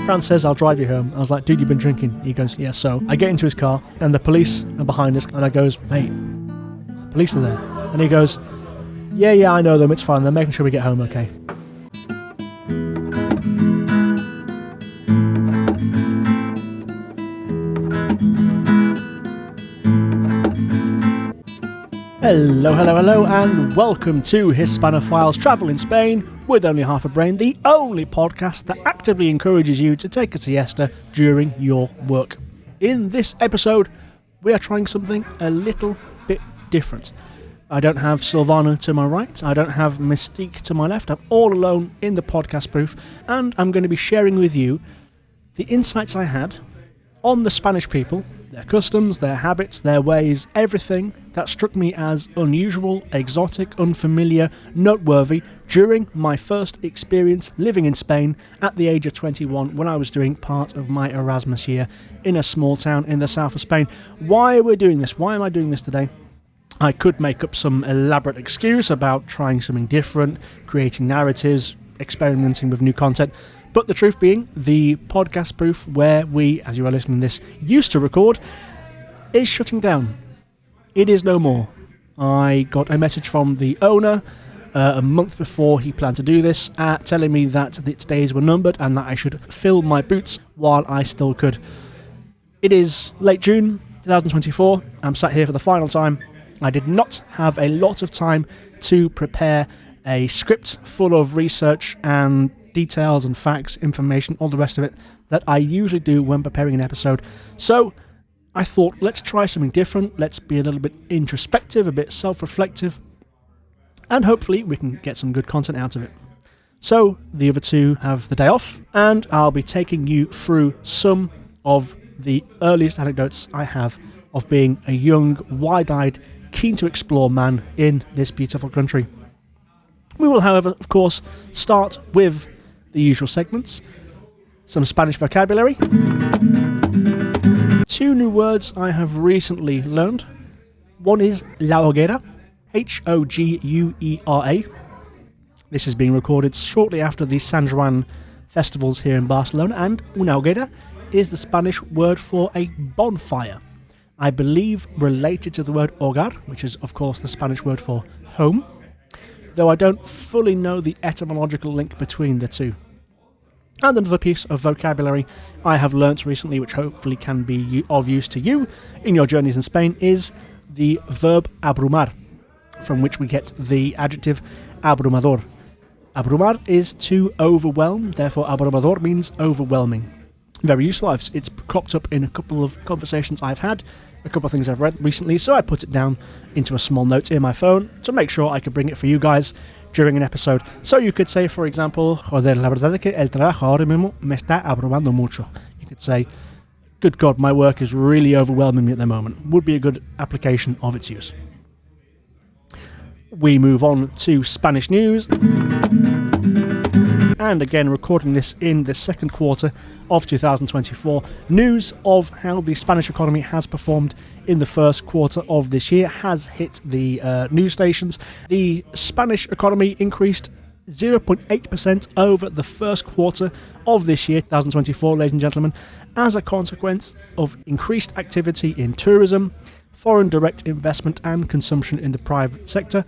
Fran says, I'll drive you home. I was like, dude, you've been drinking. He goes, yeah, so. I get into his car, and the police are behind us, and I goes, mate, the police are there. And he goes, yeah, I know them, it's fine. They're making sure we get home okay. Hello, and welcome to Hispanophiles Travel in Spain with Only Half a Brain, the only podcast that actively encourages you to take a siesta during your work. In this episode, we are trying something a little bit different. I don't have Silvana to my right, I don't have Mystique to my left, I'm all alone in the podcast booth, and I'm going to be sharing with you the insights I had on the Spanish people, their customs, their habits, their ways, everything that struck me as unusual, exotic, unfamiliar, noteworthy during my first experience living in Spain at the age of 21 when I was doing part of my Erasmus year in a small town in the south of Spain. Why are we doing this? Why am I doing this today? I could make up some elaborate excuse about trying something different, creating narratives, experimenting with new content. But the truth being, the podcast booth where we, as you are listening to this, used to record, is shutting down. It is no more. I got a message from the owner a month before he planned to do this, telling me that its days were numbered and that I should fill my boots while I still could. It is late June 2024. I'm sat here for the final time. I did not have a lot of time to prepare a script full of research and details and facts, information, all the rest of it that I usually do when preparing an episode. So I thought, let's try something different. Let's be a little bit introspective, a bit self-reflective, and hopefully we can get some good content out of it. So the other two have the day off, and I'll be taking you through some of the earliest anecdotes I have of being a young, wide-eyed, keen to explore man in this beautiful country. We will, however, of course, start with the usual segments, some Spanish vocabulary, 2 new words I have recently learned. One is la hoguera, Hoguera. This is being recorded shortly after the San Juan festivals here in Barcelona, and una hoguera is the Spanish word for a bonfire. I believe related to the word hogar, which is of course the Spanish word for home, though I don't fully know the etymological link between the two. And another piece of vocabulary I have learnt recently, which hopefully can be of use to you in your journeys in Spain, is the verb abrumar, from which we get the adjective abrumador. Abrumar is to overwhelm, therefore abrumador means overwhelming. Very useful. It's cropped up in a couple of conversations I've had, a couple of things I've read recently, so I put it down into a small note in my phone to make sure I could bring it for you guys during an episode. So you could say, for example, joder, la verdad es que el trabajo ahora mismo me está abrumando mucho. You could say, good God, my work is really overwhelming me at the moment. Would be a good application of its use. We move on to Spanish news. And again, recording this in the second quarter of 2024. News of how the Spanish economy has performed in the first quarter of this year has hit the news stations. The Spanish economy increased 0.8% over the first quarter of this year, 2024, ladies and gentlemen, as a consequence of increased activity in tourism, foreign direct investment and consumption in the private sector.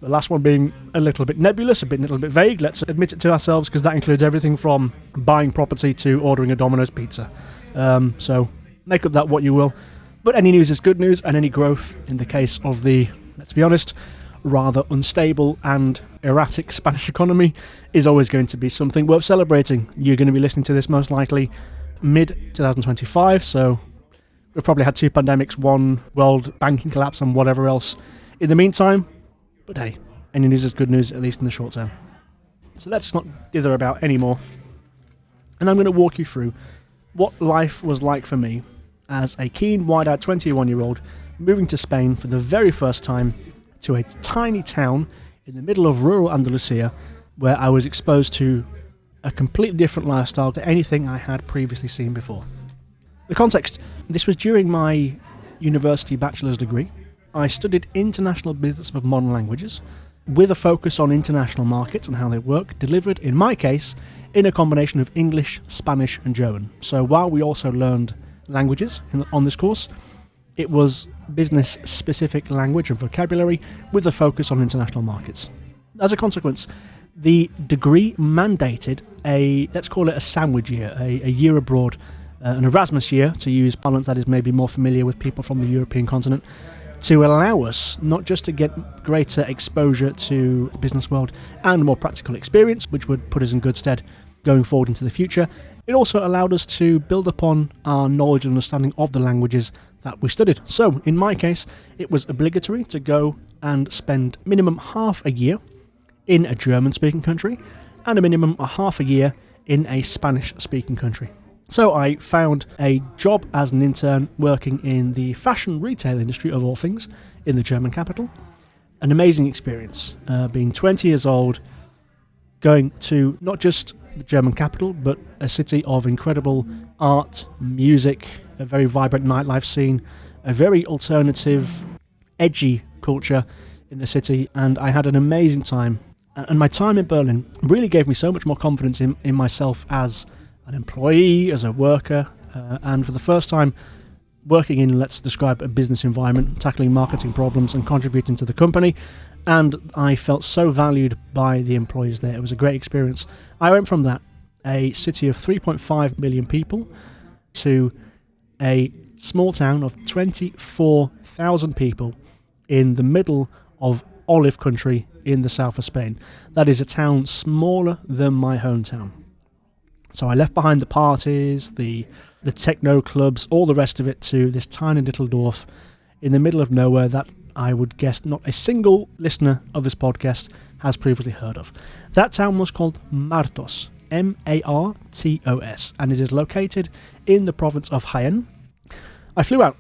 The last one being a little bit nebulous, a little bit vague, let's admit it to ourselves, because that includes everything from buying property to ordering a Domino's pizza. So make of that what you will. But any news is good news, and any growth in the case of the, let's be honest, rather unstable and erratic Spanish economy is always going to be something worth celebrating. You're going to be listening to this most likely mid-2025, so we've probably had 2 pandemics, 1 world banking collapse and whatever else in the meantime. But hey, any news is good news, at least in the short term. So let's not dither about anymore. And I'm going to walk you through what life was like for me as a keen, wide-eyed 21-year-old moving to Spain for the very first time to a tiny town in the middle of rural Andalusia, where I was exposed to a completely different lifestyle to anything I had previously seen before. The context: this was during my university bachelor's degree. I studied international business with modern languages, with a focus on international markets and how they work, delivered, in my case, in a combination of English, Spanish and German. So while we also learned languages on this course, it was business-specific language and vocabulary with a focus on international markets. As a consequence, the degree mandated let's call it a sandwich year, a year abroad, an Erasmus year, to use parlance that is maybe more familiar with people from the European continent, to allow us not just to get greater exposure to the business world and more practical experience, which would put us in good stead going forward into the future, it also allowed us to build upon our knowledge and understanding of the languages that we studied. So, in my case, it was obligatory to go and spend minimum half a year in a German-speaking country and a minimum of half a year in a Spanish-speaking country. So I found a job as an intern working in the fashion retail industry, of all things, in the German capital. An amazing experience, being 20 years old, going to not just the German capital, but a city of incredible art, music, a very vibrant nightlife scene, a very alternative, edgy culture in the city, and I had an amazing time. And my time in Berlin really gave me so much more confidence in myself as an employee, as a worker, and for the first time working in, let's describe, a business environment, tackling marketing problems and contributing to the company. And I felt so valued by the employees there. It was a great experience. I went from that, a city of 3.5 million people, to a small town of 24,000 people in the middle of olive country in the south of Spain. That is a town smaller than my hometown. So I left behind the parties, the techno clubs, all the rest of it, to this tiny little dwarf in the middle of nowhere that I would guess not a single listener of this podcast has previously heard of. That town was called Martos, Martos, and it is located in the province of Jaén. I flew out.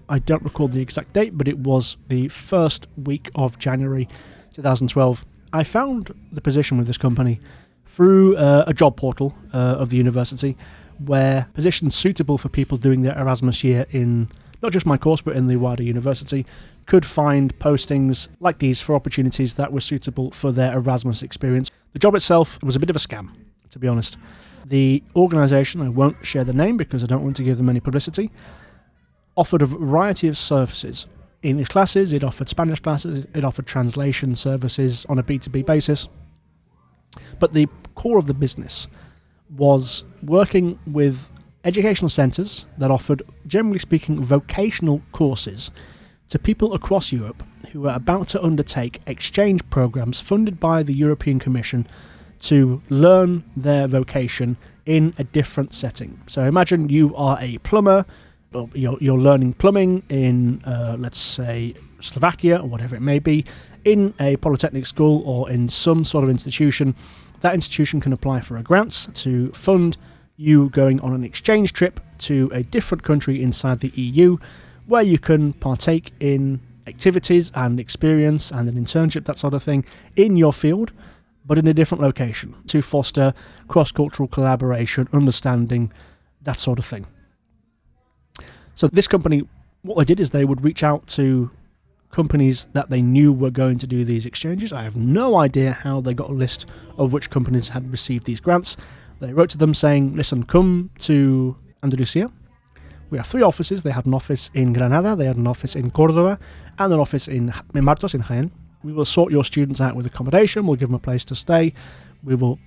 I don't recall the exact date, but it was the first week of January 2012. I found the position with this company through a job portal of the university, where positions suitable for people doing their Erasmus year in not just my course but in the wider university could find postings like these for opportunities that were suitable for their Erasmus experience. The job itself was a bit of a scam, to be honest. The organisation, I won't share the name because I don't want to give them any publicity, offered a variety of services. English classes, it offered Spanish classes, it offered translation services on a B2B basis. But the core of the business was working with educational centres that offered, generally speaking, vocational courses to people across Europe who were about to undertake exchange programmes funded by the European Commission to learn their vocation in a different setting. So imagine you are a plumber, or you're learning plumbing in, let's say, Slovakia or whatever it may be, in a polytechnic school or in some sort of institution. That institution can apply for a grant to fund you going on an exchange trip to a different country inside the EU, where you can partake in activities and experience and an internship, that sort of thing, in your field, but in a different location, to foster cross-cultural collaboration, understanding, that sort of thing. So this company, what they did is they would reach out to companies that they knew were going to do these exchanges. I have no idea how they got a list of which companies had received these grants. They wrote to them saying, listen, come to Andalusia. We have 3 offices. They had an office in Granada, they had an office in Córdoba, and an office in Martos, in Jaén. We will sort your students out with accommodation, we'll give them a place to stay, we will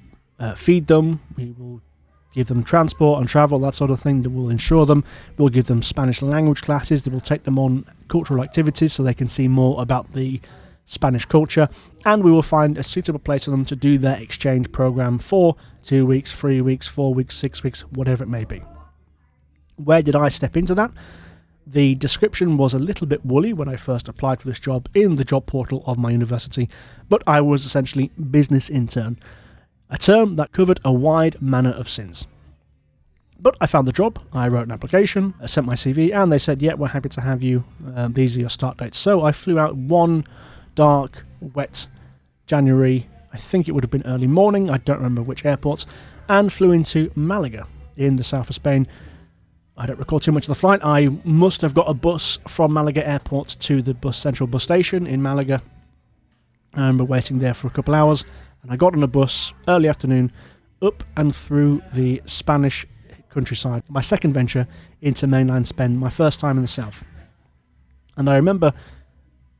feed them, we will give them transport and travel, that sort of thing, that will insure them, we'll give them Spanish language classes, that will take them on cultural activities so they can see more about the Spanish culture, and we will find a suitable place for them to do their exchange program for 2 weeks, 3 weeks, 4 weeks, 6 weeks, whatever it may be. Where did I step into that? The description was a little bit woolly when I first applied for this job in the job portal of my university, but I was essentially business intern, a term that covered a wide manner of sins. But I found the job, I wrote an application, I sent my CV, and they said, yeah, we're happy to have you, these are your start dates. So I flew out one dark, wet January, I think it would have been early morning, I don't remember which airport, and flew into Malaga in the south of Spain. I don't recall too much of the flight. I must have got a bus from Malaga airport to the central bus station in Malaga, I remember waiting there for a couple hours, and I got on a bus early afternoon up and through the Spanish countryside. My second venture into mainland Spain, my first time in the south. And I remember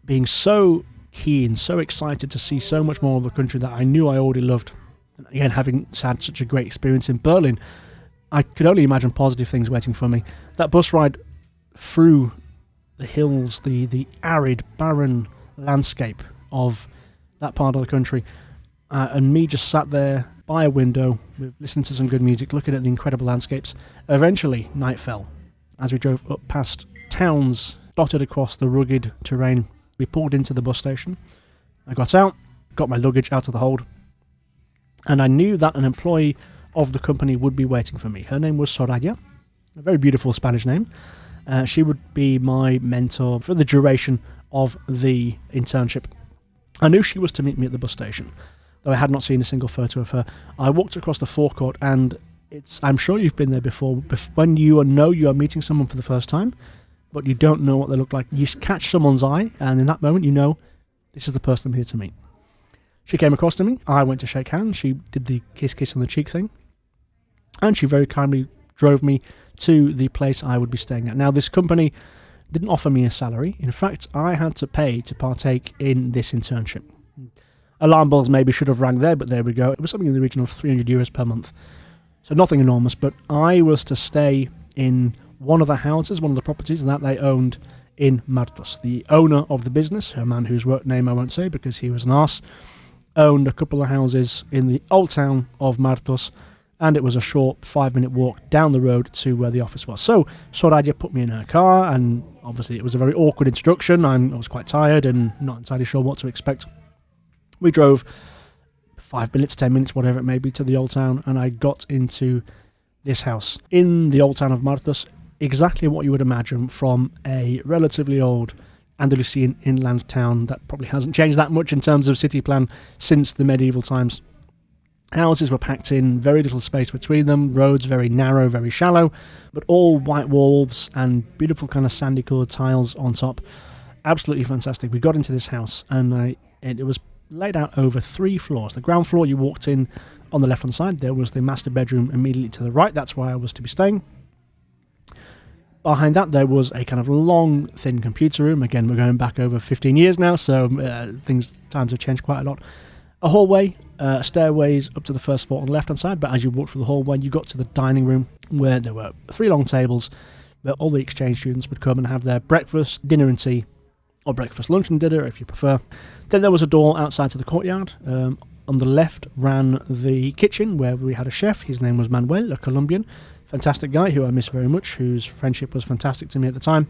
being so keen, so excited to see so much more of the country that I knew I already loved. And again, having had such a great experience in Berlin, I could only imagine positive things waiting for me. That bus ride through the hills, the arid, barren landscape of that part of the country, and me just sat there by a window, listening to some good music, looking at the incredible landscapes. Eventually, night fell. As we drove up past towns dotted across the rugged terrain, we pulled into the bus station. I got out, got my luggage out of the hold, and I knew that an employee of the company would be waiting for me. Her name was Soraya, a very beautiful Spanish name. She would be my mentor for the duration of the internship. I knew she was to meet me at the bus station, though I had not seen a single photo of her. I walked across the forecourt, and I'm sure you've been there before, when you know you are meeting someone for the first time, but you don't know what they look like. You catch someone's eye, and in that moment you know this is the person I'm here to meet. She came across to me, I went to shake hands, she did the kiss on the cheek thing, and she very kindly drove me to the place I would be staying at. Now, this company didn't offer me a salary. In fact, I had to pay to partake in this internship. Alarm bells maybe should have rang there, but there we go. It was something in the region of €300 per month. So nothing enormous, but I was to stay in one of the houses, one of the properties that they owned in Martos. The owner of the business, a man whose work name I won't say because he was an arse, owned a couple of houses in the old town of Martos, and it was a short 5-minute walk down the road to where the office was. So Soraya put me in her car, and obviously it was a very awkward introduction. I was quite tired and not entirely sure what to expect. We drove 5 minutes, 10 minutes, whatever it may be, to the old town, and I got into this house in the old town of Martos, exactly what you would imagine from a relatively old Andalusian inland town that probably hasn't changed that much in terms of city plan since the medieval times. Houses were packed in, very little space between them, roads very narrow, very shallow, but all white walls and beautiful kind of sandy coloured tiles on top. Absolutely fantastic. We got into this house, and it was laid out over 3 floors. The ground floor, you walked in on the left hand side, there was the master bedroom immediately to the right. That's where I was to be staying. Behind that, there was a kind of long, thin computer room. Again, we're going back over 15 years now, so times have changed quite a lot. A hallway, stairways up to the first floor on the left-hand side, but as you walked through the hallway, you got to the dining room, where there were 3 long tables, where all the exchange students would come and have their breakfast, dinner and tea, or breakfast, lunch and dinner, if you prefer. Then there was a door outside to the courtyard. On the left ran the kitchen, where we had a chef. His name was Manuel, a Colombian. Fantastic guy who I miss very much, whose friendship was fantastic to me at the time.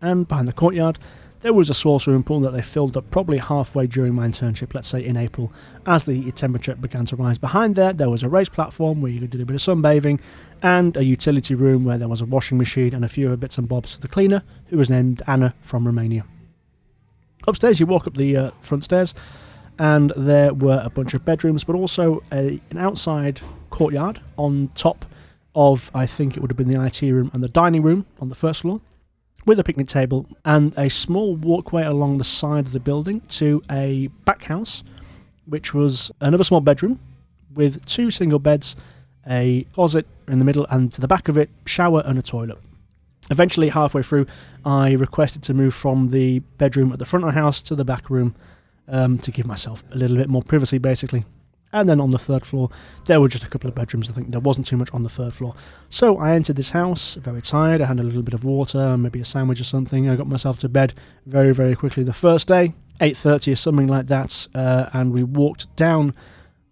And behind the courtyard, there was a small swimming pool that they filled up probably halfway during my internship, let's say in April, as the temperature began to rise. Behind there was a raised platform where you could do a bit of sunbathing, and a utility room where there was a washing machine and a few other bits and bobs. The cleaner, who was named Anna from Romania. Upstairs, you walk up the front stairs, and there were a bunch of bedrooms, but also an outside courtyard on top of, I think it would have been the IT room and the dining room on the first floor, with a picnic table and a small walkway along the side of the building to a back house, which was another small bedroom with 2 single beds, a closet in the middle, and to the back of it, shower and a toilet. Eventually, halfway through, I requested to move from the bedroom at the front of the house to the back room to give myself a little bit more privacy, basically. And then on the 3rd floor, there were just a couple of bedrooms. I think there wasn't too much on the 3rd floor. So I entered this house, very tired. I had a little bit of water, maybe a sandwich or something. I got myself to bed very, very quickly the first day, 8:30 or something like that. And we walked down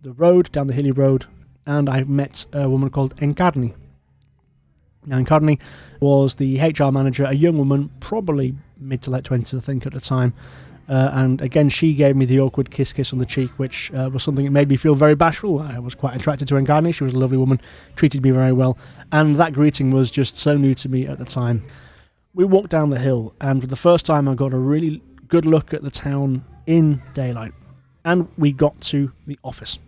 the road, down the hilly road, and I met a woman called Encarni. Now, Encarni was the HR manager, a young woman, probably mid to late 20s, I think, at the time. And again, she gave me the awkward kiss on the cheek, which was something that made me feel very bashful. I was quite attracted to Encarni. She was a lovely woman, treated me very well, and that greeting was just so new to me at the time. We walked down the hill, and for the first time I got a really good look at the town in daylight, and we got to the office.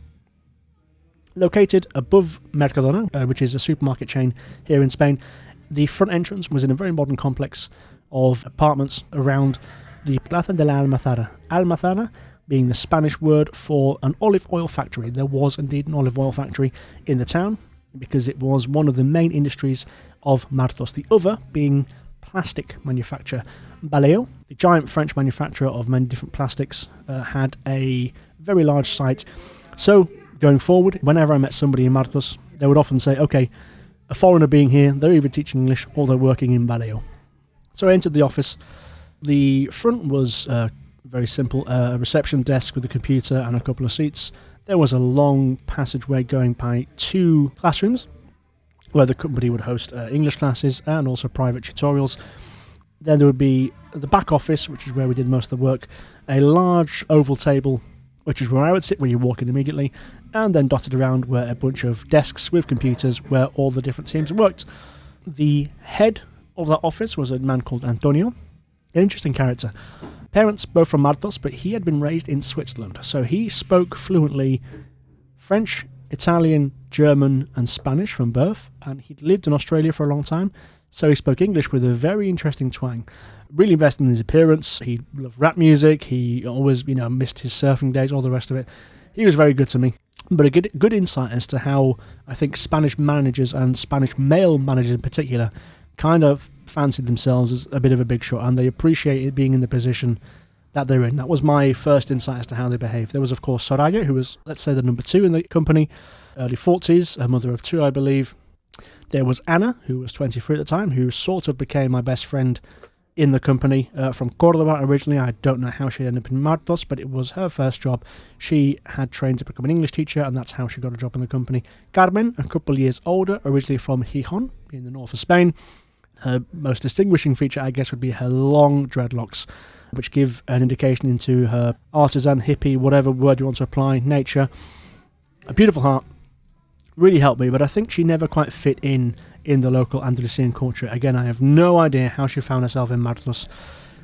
Located above Mercadona, which is a supermarket chain here in Spain, the front entrance was in a very modern complex of apartments around the Plaza de la Almazara. Almazara being the Spanish word for an olive oil factory. There was indeed an olive oil factory in the town because it was one of the main industries of Martos, the other being plastic manufacture. Baleo, the giant French manufacturer of many different plastics, had a very large site. So, going forward, whenever I met somebody in Martos, they would often say, okay, a foreigner being here, they're either teaching English or they're working in Baleo. So I entered the office. The front was very simple, a reception desk with a computer and a couple of seats. There was a long passageway going by 2 classrooms where the company would host English classes and also private tutorials. Then there would be the back office, which is where we did most of the work, a large oval table, which is where I would sit when you walk in immediately, and then dotted around were a bunch of desks with computers where all the different teams worked. The head of that office was a man called Antonio, an interesting character. Parents both from Martos, but he had been raised in Switzerland, so he spoke fluently French, Italian, German and Spanish from birth, and he'd lived in Australia for a long time, so he spoke English with a very interesting twang. Really invested in his appearance. He loved rap music. He always, missed his surfing days, all the rest of it. He was very good to me. But a good insight as to how I think Spanish managers and Spanish male managers in particular kind of fancied themselves as a bit of a big shot, and they appreciated being in the position that they're in. That was my first insight as to how they behave. There was, of course, Soraya, who was, let's say, the number 2 in the company, early 40s, a mother of 2, I believe. There was Anna, who was 23 at the time, who sort of became my best friend in the company, from Cordoba originally. I don't know how she ended up in Martos, but it was her first job. She had trained to become an English teacher, and that's how she got a job in the company. Carmen, a couple of years older, originally from Gijón, in the north of Spain. Her most distinguishing feature, I guess, would be her long dreadlocks, which give an indication into her artisan, hippie, whatever word you want to apply, nature. A beautiful heart. Really helped me, but I think she never quite fit in the local Andalusian culture. Again, I have no idea how she found herself in Martos.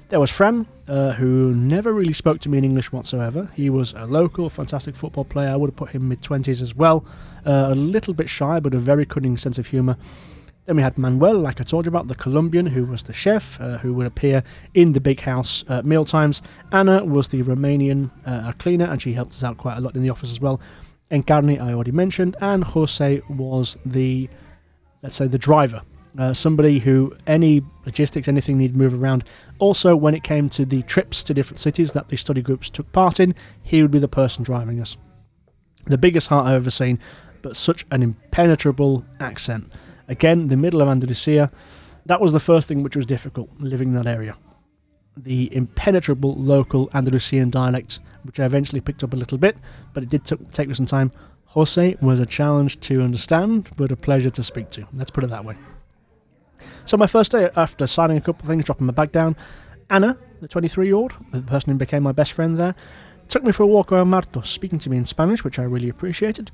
There was Fran, who never really spoke to me in English whatsoever. He was a local, fantastic football player. I would have put him mid-20s as well. A little bit shy, but a very cunning sense of humour. Then we had Manuel, like I told you about, the Colombian, who was the chef, who would appear in the big house at mealtimes. Anna was the Romanian cleaner, and she helped us out quite a lot in the office as well. Encarni, I already mentioned, and Jose was the driver. Somebody who, any logistics, anything needed to move around. Also, when it came to the trips to different cities that the study groups took part in, he would be the person driving us. The biggest heart I've ever seen, but such an impenetrable accent. Again, the middle of Andalusia, that was the first thing which was difficult, living in that area. The impenetrable local Andalusian dialect, which I eventually picked up a little bit, but it did take me some time. Jose was a challenge to understand, but a pleasure to speak to. Let's put it that way. So my first day, after signing a couple of things, dropping my bag down, Anna, the 23-year-old, the person who became my best friend there, took me for a walk around Martos, speaking to me in Spanish, which I really appreciated.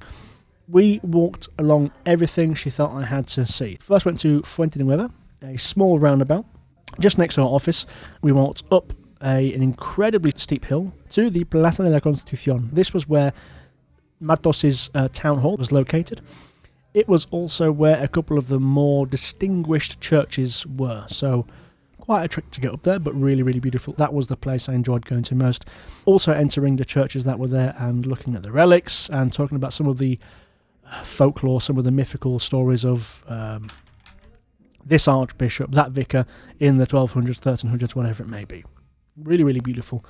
We walked along everything she felt I had to see. First went to Fuente Nueva, a small roundabout, just next to our office. We walked up an incredibly steep hill to the Plaza de la Constitución. This was where Martos's town hall was located. It was also where a couple of the more distinguished churches were, so quite a trick to get up there, but really, really beautiful. That was the place I enjoyed going to most. Also entering the churches that were there and looking at the relics and talking about some of the folklore, some of the mythical stories of this archbishop, that vicar in the 1200s, 1300s, whatever it may be. Really, really beautiful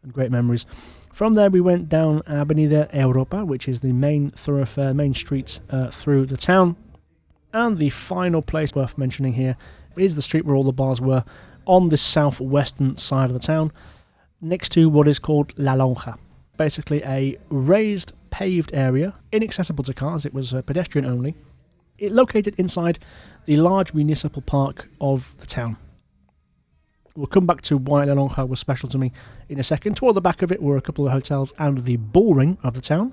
and great memories. From there we went down Avenida Europa, which is the main thoroughfare, main street through the town. And the final place worth mentioning here is the street where all the bars were, on the southwestern side of the town, next to what is called La Lonja. Basically a raised, paved area, inaccessible to cars. It was pedestrian only. It located inside the large municipal park of the town. We'll come back to why La Lonja was special to me in a second. Toward the back of it were a couple of hotels and the bull ring of the town.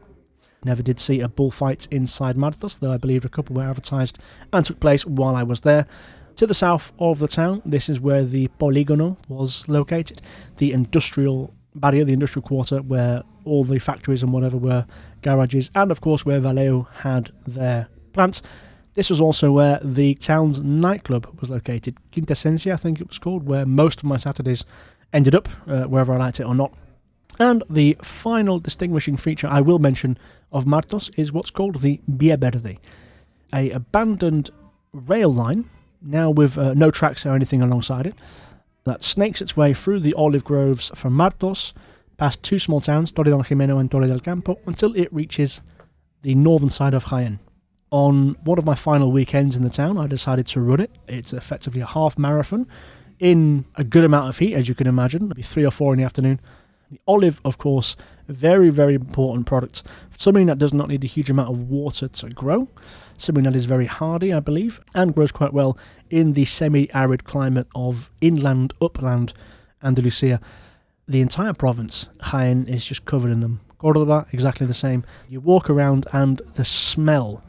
Never did see a bullfight inside Martos, though I believe a couple were advertised and took place while I was there. To the south of the town, this is where the Polígono was located, the industrial barrio, the industrial quarter, where all the factories and whatever were garages, and of course where Valeo had their plants. This was also where the town's nightclub was located, Quintesencia I think it was called, where most of my Saturdays ended up, whether I liked it or not. And the final distinguishing feature I will mention of Martos is what's called the Via Verde, a abandoned rail line, now with no tracks or anything alongside it, that snakes its way through the olive groves from Martos, past two small towns, Torre del Jimeno and Torre del Campo, until it reaches the northern side of Jaén. On one of my final weekends in the town, I decided to run it. It's effectively a half marathon in a good amount of heat, as you can imagine, maybe 3 or 4 in the afternoon. The olive, of course, very, very important product. Something that does not need a huge amount of water to grow. Something that is very hardy, I believe, and grows quite well in the semi-arid climate of inland, upland Andalusia. The entire province, Jaén, is just covered in them. Córdoba, exactly the same. You walk around and the smell.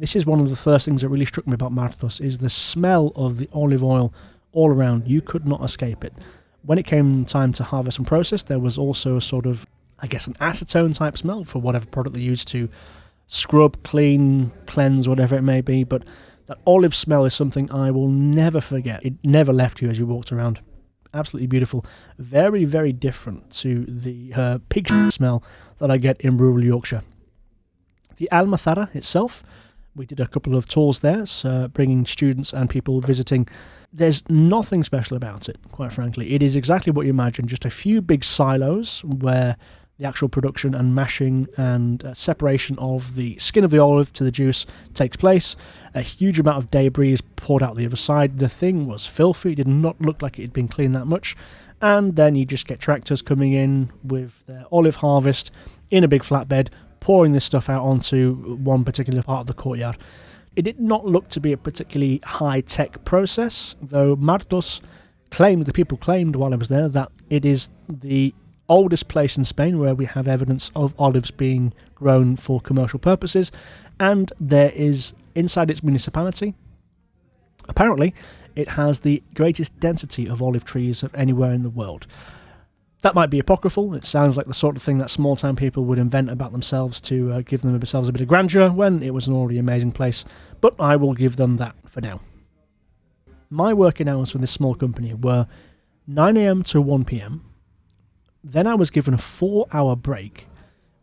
This is one of the first things that really struck me about Martos, is the smell of the olive oil all around. You could not escape it. When it came time to harvest and process, there was also a sort of, I guess, an acetone type smell for whatever product they used to scrub, clean, cleanse, whatever it may be. But that olive smell is something I will never forget. It never left you as you walked around. Absolutely beautiful. Very, very different to the pig smell that I get in rural Yorkshire. The Almazara itself, we did a couple of tours there, so bringing students and people visiting. There's nothing special about it, quite frankly. It is exactly what you imagine, just a few big silos where the actual production and mashing and separation of the skin of the olive to the juice takes place. A huge amount of debris is poured out the other side. The thing was filthy, it did not look like it had been cleaned that much. And then you just get tractors coming in with their olive harvest in a big flatbed, pouring this stuff out onto one particular part of the courtyard. It did not look to be a particularly high-tech process, though Martos claimed, the people claimed while I was there, that it is the oldest place in Spain where we have evidence of olives being grown for commercial purposes, and there is, inside its municipality, apparently, it has the greatest density of olive trees of anywhere in the world. That might be apocryphal. It sounds like the sort of thing that small-town people would invent about themselves to give themselves a bit of grandeur when it was an already amazing place, but I will give them that for now. My working hours for this small company were 9 a.m. to 1 p.m. Then I was given a 4-hour break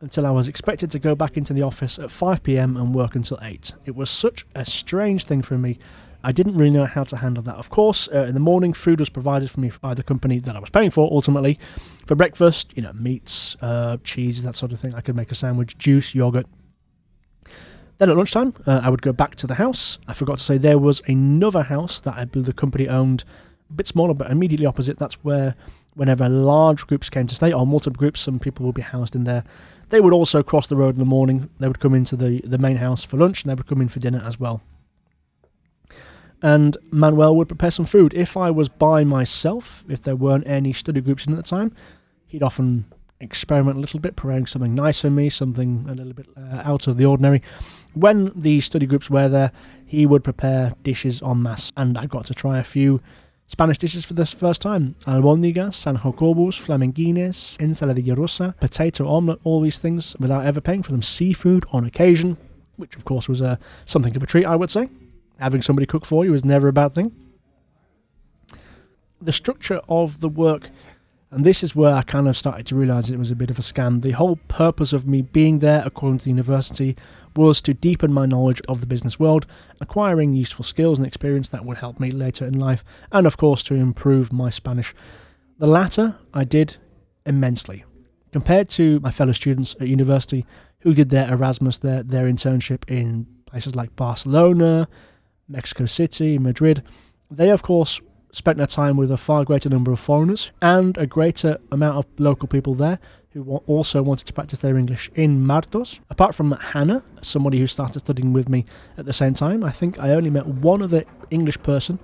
until I was expected to go back into the office at 5 p.m. and work until 8. It was such a strange thing for me. I didn't really know how to handle that. Of course, in the morning, food was provided for me by the company that I was paying for, ultimately. For breakfast, meats, cheese, that sort of thing. I could make a sandwich, juice, yogurt. Then at lunchtime, I would go back to the house. I forgot to say there was another house that the company owned, a bit smaller, but immediately opposite. That's where, whenever large groups came to stay, or multiple groups, some people would be housed in there. They would also cross the road in the morning. They would come into the main house for lunch, and they would come in for dinner as well. And Manuel would prepare some food. If I was by myself, if there weren't any study groups in at the time, he'd often experiment a little bit, preparing something nice for me, something a little bit out of the ordinary. When the study groups were there, he would prepare dishes en masse, and I got to try a few Spanish dishes for the first time. Albóndigas, sanjocobos, flamenquines, ensaladilla rusa, potato omelette, all these things without ever paying for them. Seafood on occasion, which of course was something of a treat, I would say. Having somebody cook for you is never a bad thing. The structure of the work, and this is where I kind of started to realise it was a bit of a scam. The whole purpose of me being there, according to the university, was to deepen my knowledge of the business world, acquiring useful skills and experience that would help me later in life, and of course to improve my Spanish. The latter I did immensely. Compared to my fellow students at university who did their Erasmus, their internship in places like Barcelona, Mexico City, Madrid, they of course spent their time with a far greater number of foreigners and a greater amount of local people there who also wanted to practice their English in Martos. Apart from Hannah, somebody who started studying with me at the same time, I think I only met one other English person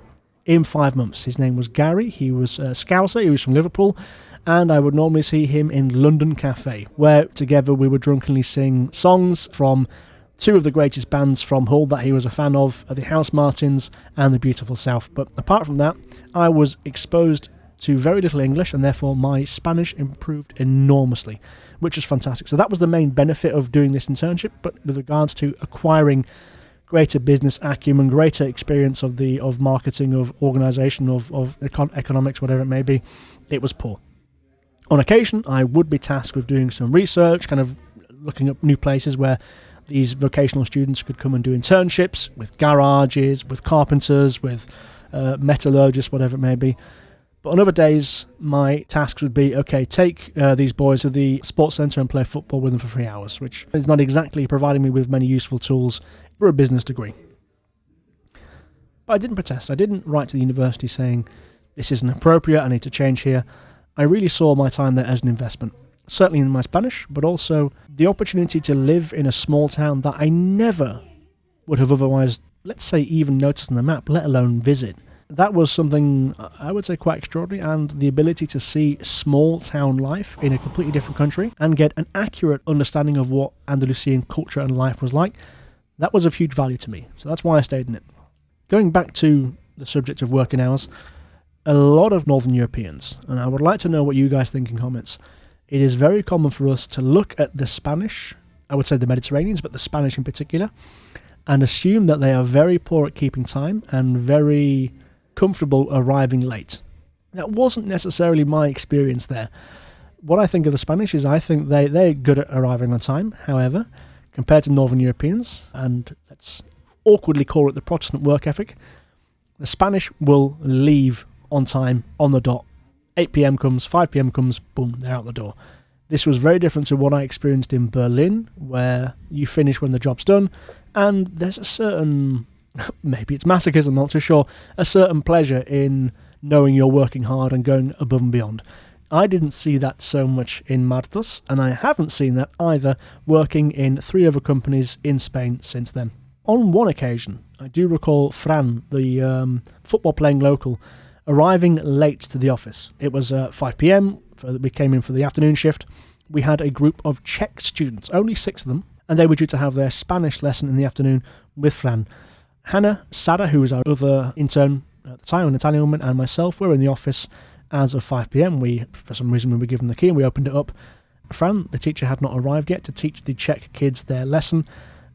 in 5 months. His name was Gary. He was a Scouser. He was from Liverpool, and I would normally see him in London Cafe, where together we would drunkenly sing songs from two of the greatest bands from Hull that he was a fan of, the House Martins and the Beautiful South. But apart from that, I was exposed to very little English, and therefore my Spanish improved enormously, which was fantastic. So that was the main benefit of doing this internship. But with regards to acquiring greater business acumen, greater experience of marketing, of organisation, of economics, whatever it may be, it was poor. On occasion, I would be tasked with doing some research, kind of looking up new places where these vocational students could come and do internships with garages, with carpenters, with metallurgists, whatever it may be. But on other days, my tasks would be, okay, take these boys to the sports centre and play football with them for 3 hours, which is not exactly providing me with many useful tools for a business degree. But I didn't protest. I didn't write to the university saying, this isn't appropriate, I need to change here. I really saw my time there as an investment, certainly in my Spanish, but also the opportunity to live in a small town that I never would have otherwise, let's say, even noticed on the map, let alone visit. That was something I would say quite extraordinary, and the ability to see small town life in a completely different country and get an accurate understanding of what Andalusian culture and life was like, that was of huge value to me. So that's why I stayed in it. Going back to the subject of working hours, a lot of Northern Europeans, and I would like to know what you guys think in comments, it is very common for us to look at the Spanish, I would say the Mediterraneans, but the Spanish in particular, and assume that they are very poor at keeping time and very comfortable arriving late. That wasn't necessarily my experience there. What I think of the Spanish is I think they're good at arriving on time. However, compared to Northern Europeans, and let's awkwardly call it the Protestant work ethic, the Spanish will leave on time, on the dot. 8 p.m. comes, 5 p.m. comes, boom, they're out the door. This was very different to what I experienced in Berlin, where you finish when the job's done, and there's a certain, maybe it's masochism, I'm not too sure, a certain pleasure in knowing you're working hard and going above and beyond. I didn't see that so much in Martos, and I haven't seen that either working in 3 other companies in Spain since then. On one occasion, I do recall Fran, the football playing local, arriving late to the office. It was 5 p.m, we came in for the afternoon shift. We had a group of Czech students, only 6 of them, and they were due to have their Spanish lesson in the afternoon with Fran. Hannah, Sada, who was our other intern at the time, an Italian woman, and myself were in the office as of 5 p.m. We, for some reason, we were given the key and we opened it up. Fran, the teacher, had not arrived yet to teach the Czech kids their lesson,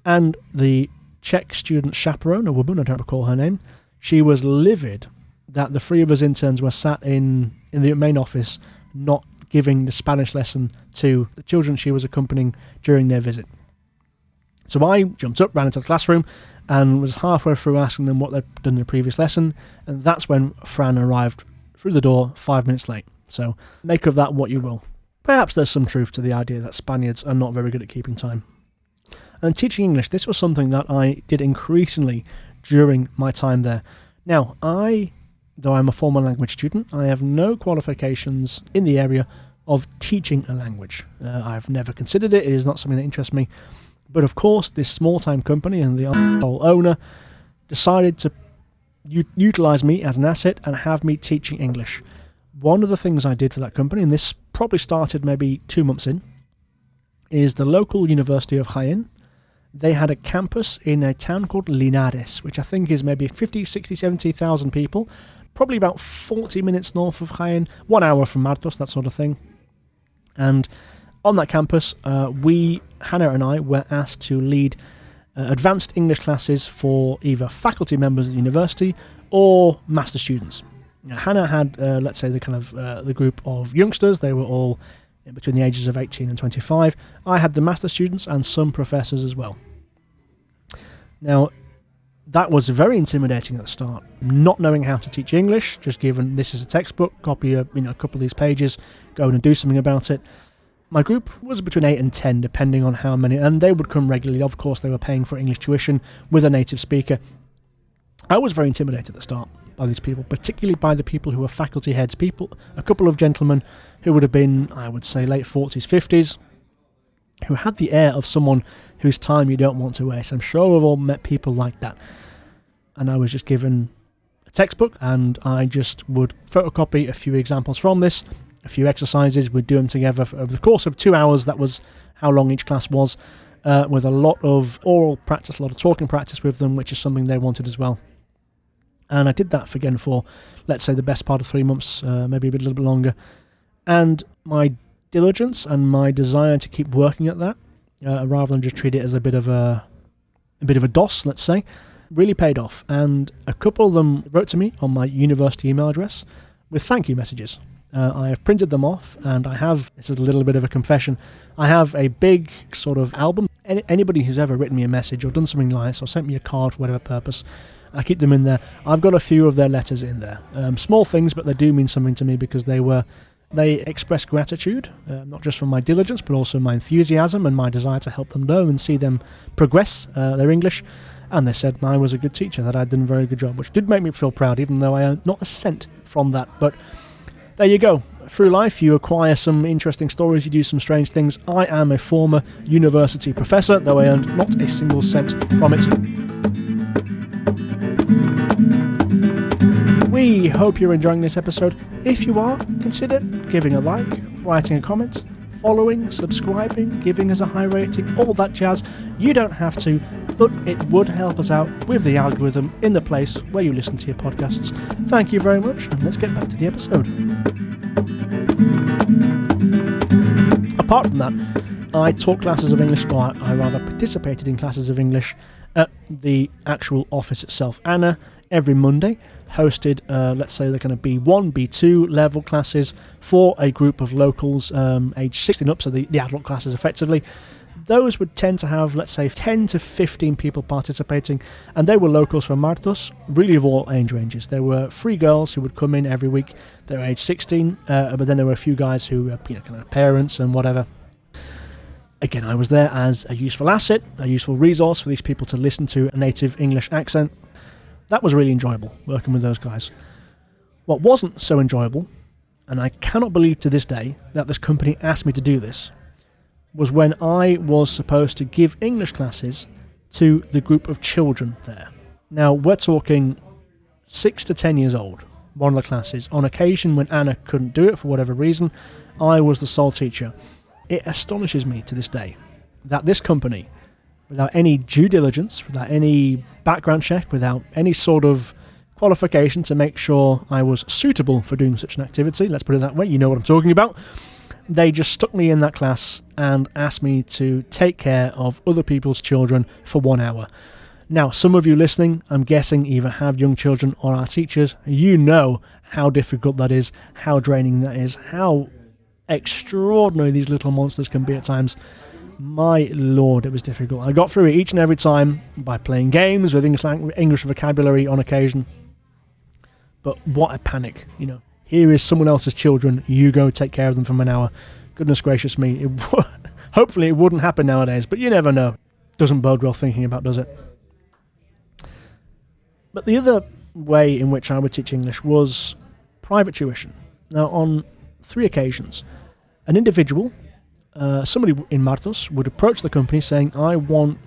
and the Czech student chaperone, a woman, I don't recall her name, she was livid that the 3 of us interns were sat in the main office not giving the Spanish lesson to the children she was accompanying during their visit. So I jumped up, ran into the classroom, and was halfway through asking them what they'd done in the previous lesson, and that's when Fran arrived through the door 5 minutes late. So make of that what you will. Perhaps there's some truth to the idea that Spaniards are not very good at keeping time. And teaching English, this was something that I did increasingly during my time there. Now, though I'm a formal language student, I have no qualifications in the area of teaching a language. I've never considered it. It is not something that interests me. But of course, this small-time company and the owner decided to utilise me as an asset and have me teaching English. One of the things I did for that company, and this probably started maybe 2 months in, is the local University of Jaén. They had a campus in a town called Linares, which I think is maybe 50, 60, 70,000 people, probably about 40 minutes north of Jaén, 1 hour from Martos, that sort of thing. And on that campus, Hannah and I, were asked to lead advanced English classes for either faculty members at the university or master students. Now, Hannah had, let's say, the kind of the group of youngsters. They were all between the ages of 18 and 25. I had the master students and some professors as well. Now, that was very intimidating at the start, not knowing how to teach English, just given this is a textbook, copy a couple of these pages, go and do something about it. My group was between 8 and 10, depending on how many, and they would come regularly. Of course, they were paying for English tuition with a native speaker. I was very intimidated at the start by these people, particularly by the people who were faculty heads, a couple of gentlemen who would have been, I would say, late 40s, 50s, who had the air of someone whose time you don't want to waste. I'm sure we've all met people like that. And I was just given a textbook, and I just would photocopy a few examples from this, a few exercises. We'd do them together over the course of 2 hours. That was how long each class was, with a lot of oral practice, a lot of talking practice with them, which is something they wanted as well. And I did that for, let's say, the best part of 3 months, maybe a little bit longer. And my diligence and my desire to keep working at that, rather than just treat it as a bit of a DOS, let's say, really paid off. And a couple of them wrote to me on my university email address with thank you messages. I have printed them off, and I have, this is a little bit of a confession, I have a big sort of album. Anybody who's ever written me a message or done something nice or sent me a card for whatever purpose, I keep them in there. I've got a few of their letters in there. Small things, but they do mean something to me because they express gratitude, not just for my diligence, but also my enthusiasm and my desire to help them learn and see them progress their English. And they said I was a good teacher, that I'd done a very good job, which did make me feel proud, even though I earned not a cent from that. But there you go. Through life, you acquire some interesting stories, you do some strange things. I am a former university professor, though I earned not a single cent from it. We hope you're enjoying this episode. If you are, consider giving a like, writing a comment, following, subscribing, giving us a high rating, all that jazz. You don't have to, but it would help us out with the algorithm in the place where you listen to your podcasts. Thank you very much, and let's get back to the episode. Apart from that, I taught classes of English, or I rather participated in classes of English at the actual office itself. Anna, every Monday, hosted, let's say they're going to B1, B2 level classes for a group of locals aged 16 up, so the adult classes effectively. Those would tend to have, let's say, 10 to 15 people participating, and they were locals from Martos, really of all age ranges. There were 3 girls who would come in every week. They were age 16, but then there were a few guys who were kind of parents and whatever. Again, I was there as a useful asset, a useful resource for these people to listen to a native English accent. That was really enjoyable, working with those guys. What wasn't so enjoyable, and I cannot believe to this day that this company asked me to do this, was when I was supposed to give English classes to the group of children there. Now, we're talking 6 to 10 years old, one of the classes. On occasion, when Anna couldn't do it for whatever reason, I was the sole teacher. It astonishes me to this day that this company, without any due diligence, without any background check, without any sort of qualification to make sure I was suitable for doing such an activity, let's put it that way, you know what I'm talking about, they just stuck me in that class and asked me to take care of other people's children for 1 hour. Now, some of you listening, I'm guessing, either have young children or are teachers. You know how difficult that is, how draining that is, how extraordinary these little monsters can be at times. My lord, it was difficult. I got through it each and every time by playing games with English vocabulary on occasion. But what a panic, you know. Here is someone else's children, you go take care of them for an hour. Goodness gracious me. Hopefully it wouldn't happen nowadays, but you never know. Doesn't bode well thinking about, does it? But the other way in which I would teach English was private tuition. Now, on 3 occasions, an individual, somebody in Martos, would approach the company saying, I want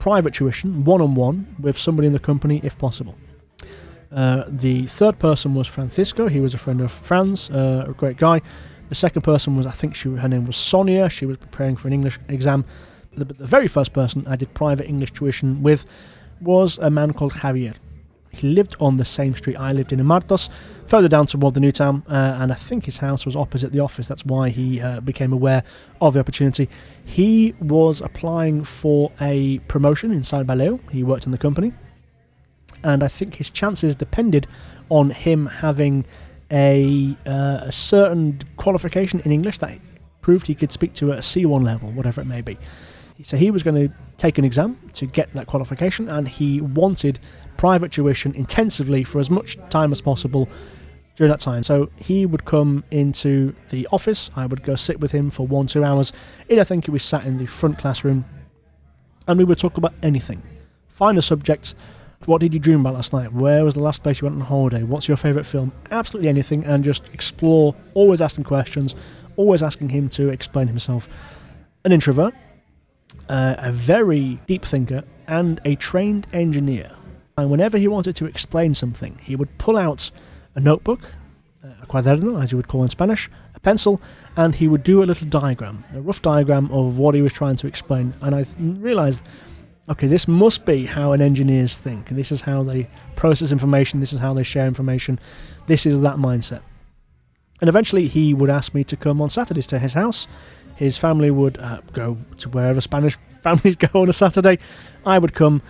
private tuition, one-on-one, with somebody in the company if possible. The third person was Francisco. He was a friend of Fran's, a great guy. The second person was, I think her name was Sonia. She was preparing for an English exam. But the very first person I did private English tuition with was a man called Javier. He lived on the same street I lived in Martos, further down toward the new town, and I think his house was opposite the office. That's why he became aware of the opportunity. He was applying for a promotion inside Baleo. He worked in the company. And I think his chances depended on him having a certain qualification in English that proved he could speak to at a C1 level, whatever it may be. So he was going to take an exam to get that qualification, and he wanted private tuition intensively for as much time as possible during that time. So he would come into the office, I would go sit with him for 1-2 hours. I think we sat in the front classroom, and we would talk about anything. Find a subject. What did you dream about last night? Where was the last place you went on holiday? What's your favourite film? Absolutely anything, and just explore, always asking questions, always asking him to explain himself. An introvert, a very deep thinker, and a trained engineer. And whenever he wanted to explain something, he would pull out a notebook, a cuaderno, as you would call in Spanish, a pencil, and he would do a little diagram, a rough diagram of what he was trying to explain. And I realised, okay, this must be how an engineers think. This is how they process information. This is how they share information. This is that mindset. And eventually he would ask me to come on Saturdays to his house. His family would go to wherever Spanish families go on a Saturday. I would come,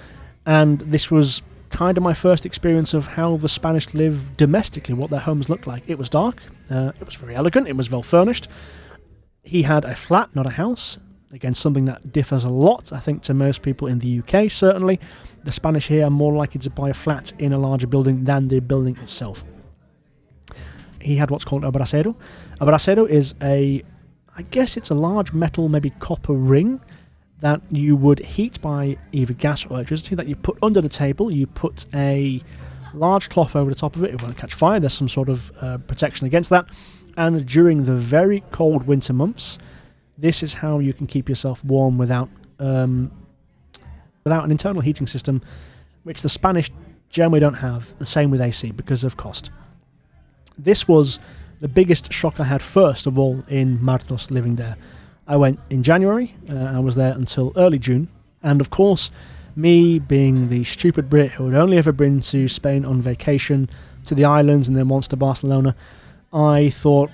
and this was kind of my first experience of how the Spanish live domestically, what their homes looked like. It was dark, it was very elegant, it was well furnished. He had a flat, not a house. Again, something that differs a lot, I think, to most people in the UK, certainly. The Spanish here are more likely to buy a flat in a larger building than the building itself. He had what's called a brasero. A brasero is I guess it's a large metal, maybe copper ring that you would heat by either gas or electricity that you put under the table. You put a large cloth over the top of it. It won't catch fire. There's some sort of protection against that. And during the very cold winter months, this is how you can keep yourself warm without an internal heating system, which the Spanish generally don't have. The same with AC because of cost. This was the biggest shock I had first of all in Martos living there. I went in January, I was there until early June, and of course, me being the stupid Brit who had only ever been to Spain on vacation, to the islands and then once to Barcelona, I thought,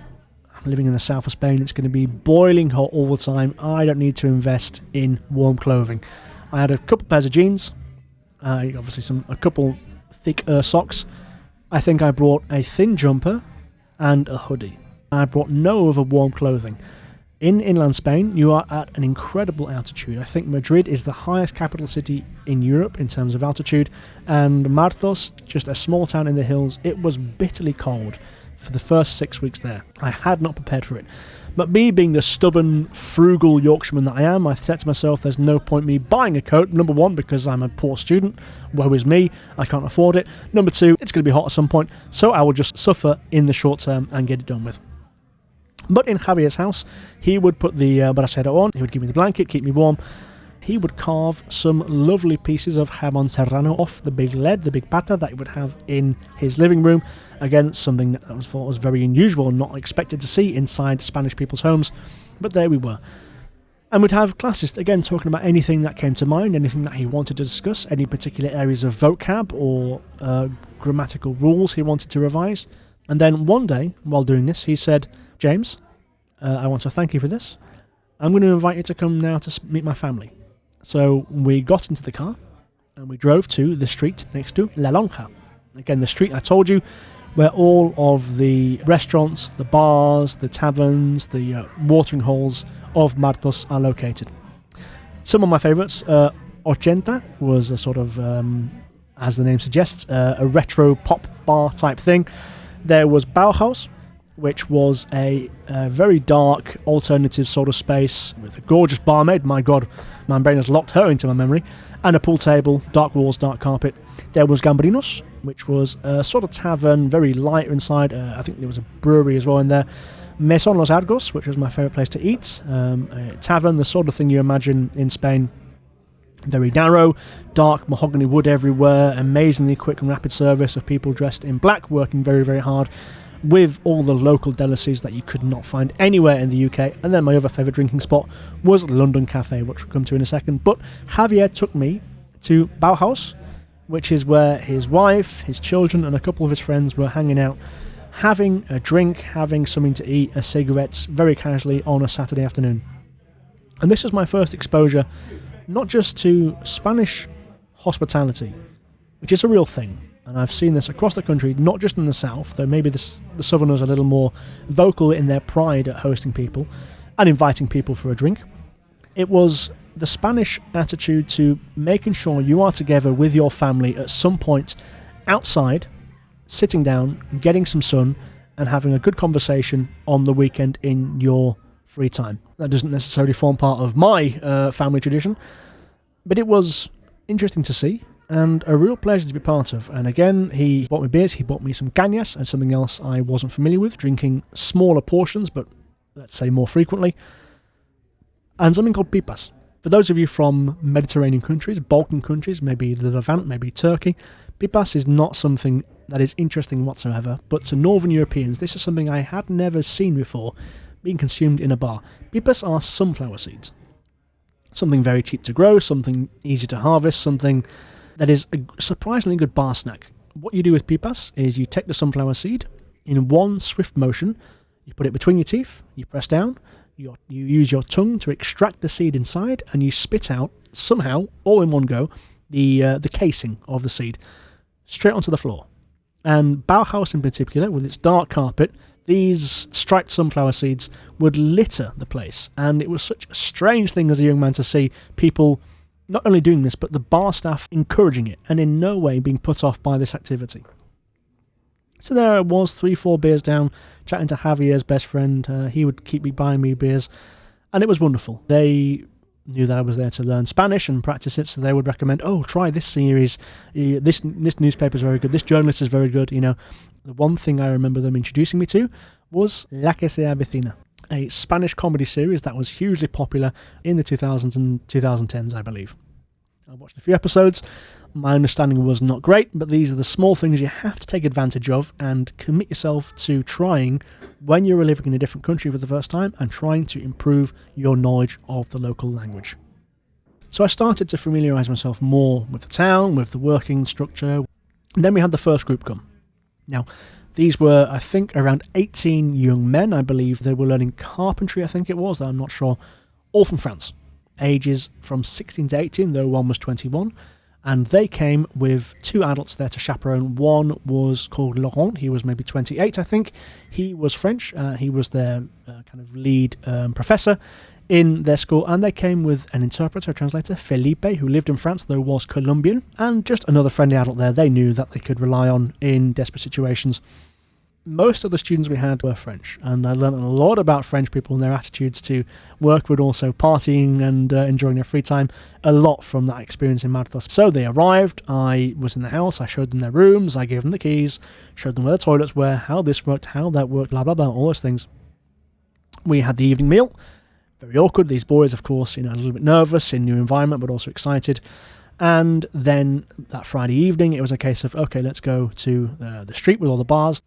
I'm living in the south of Spain, it's going to be boiling hot all the time, I don't need to invest in warm clothing. I had a couple pairs of jeans, obviously a couple thick socks. I think I brought a thin jumper and a hoodie. I brought no other warm clothing. In inland Spain, you are at an incredible altitude. I think Madrid is the highest capital city in Europe in terms of altitude, and Martos, just a small town in the hills, it was bitterly cold for the first 6 weeks there. I had not prepared for it. But me being the stubborn, frugal Yorkshireman that I am, I said to myself, there's no point me buying a coat, number one, because I'm a poor student, woe is me, I can't afford it. Number two, it's going to be hot at some point, so I will just suffer in the short term and get it done with. But in Javier's house, he would put the brasero on, he would give me the blanket, keep me warm. He would carve some lovely pieces of jamon serrano off the big lead, the big pata that he would have in his living room. Again, something that I thought was very unusual and not expected to see inside Spanish people's homes. But there we were. And we'd have classes, again, talking about anything that came to mind, anything that he wanted to discuss, any particular areas of vocab or grammatical rules he wanted to revise. And then one day, while doing this, he said, James, I want to thank you for this. I'm going to invite you to come now to meet my family. So we got into the car and we drove to the street next to La Lonja. Again, the street I told you, where all of the restaurants, the bars, the taverns, the watering holes of Martos are located. Some of my favourites, Ochenta was a sort of, as the name suggests, a retro pop bar type thing. There was Bauhaus, which was a very dark, alternative sort of space with a gorgeous barmaid. My God, my brain has locked her into my memory. And a pool table, dark walls, dark carpet. There was Gambrinos, which was a sort of tavern, very light inside. I think there was a brewery as well in there. Mesón Los Argos, which was my favourite place to eat. A tavern, the sort of thing you imagine in Spain. Very narrow, dark mahogany wood everywhere, amazingly quick and rapid service of people dressed in black, working very, very hard, with all the local delicacies that you could not find anywhere in the UK. And then my other favourite drinking spot was London Cafe, which we'll come to in a second. But Javier took me to Bauhaus, which is where his wife, his children and a couple of his friends were hanging out, having a drink, having something to eat, a cigarette, very casually on a Saturday afternoon. And this was my first exposure, not just to Spanish hospitality, which is a real thing. And I've seen this across the country, not just in the south, though maybe the southerners are a little more vocal in their pride at hosting people and inviting people for a drink. It was the Spanish attitude to making sure you are together with your family at some point outside, sitting down, getting some sun, and having a good conversation on the weekend in your free time. That doesn't necessarily form part of my family tradition, but it was interesting to see. And a real pleasure to be part of. And again, he bought me beers, he bought me some cañas and something else I wasn't familiar with, drinking smaller portions, but let's say more frequently. And something called pipas. For those of you from Mediterranean countries, Balkan countries, maybe the Levant, maybe Turkey, pipas is not something that is interesting whatsoever. But to Northern Europeans, this is something I had never seen before being consumed in a bar. Pipas are sunflower seeds. Something very cheap to grow, something easy to harvest, something that is a surprisingly good bar snack. What you do with pipas is you take the sunflower seed in one swift motion, you put it between your teeth, you press down, you use your tongue to extract the seed inside, and you spit out, somehow, all in one go, the casing of the seed. straight onto the floor. And Bauhaus in particular, with its dark carpet, these striped sunflower seeds would litter the place. And it was such a strange thing as a young man to see people not only doing this, but the bar staff encouraging it and in no way being put off by this activity. So there I was, 3-4 beers down, chatting to Javier's best friend. He would keep me buying me beers, and it was wonderful. They knew that I was there to learn Spanish and practice it, so they would recommend, oh, try this series, this newspaper is very good, this journalist is very good. The one thing I remember them introducing me to was La que se avecina, a Spanish comedy series that was hugely popular in the 2000s and 2010s, I believe. I watched a few episodes. My understanding was not great, but these are the small things you have to take advantage of and commit yourself to trying when you're living in a different country for the first time and trying to improve your knowledge of the local language. So I started to familiarise myself more with the town, with the working structure. And then we had the first group come. Now, these were, I think, around 18 young men. I believe they were learning carpentry, I think it was, I'm not sure, all from France. Ages from 16 to 18, though one was 21. And they came with 2 adults there to chaperone. One was called Laurent. He was maybe 28, I think. He was French. He was their kind of lead professor in their school. And they came with an interpreter, a translator, Felipe, who lived in France, though was Colombian. And just another friendly adult there they knew that they could rely on in desperate situations. Most of the students we had were French, and I learned a lot about French people and their attitudes to work, but also partying and enjoying their free time, a lot from that experience in Martos. So they arrived, I was in the house, I showed them their rooms, I gave them the keys, showed them where the toilets were, how this worked, how that worked, blah blah blah, all those things. We had the evening meal, very awkward, these boys of course, a little bit nervous in new environment, but also excited. And then that Friday evening, it was a case of, okay, let's go to the street with all the bars.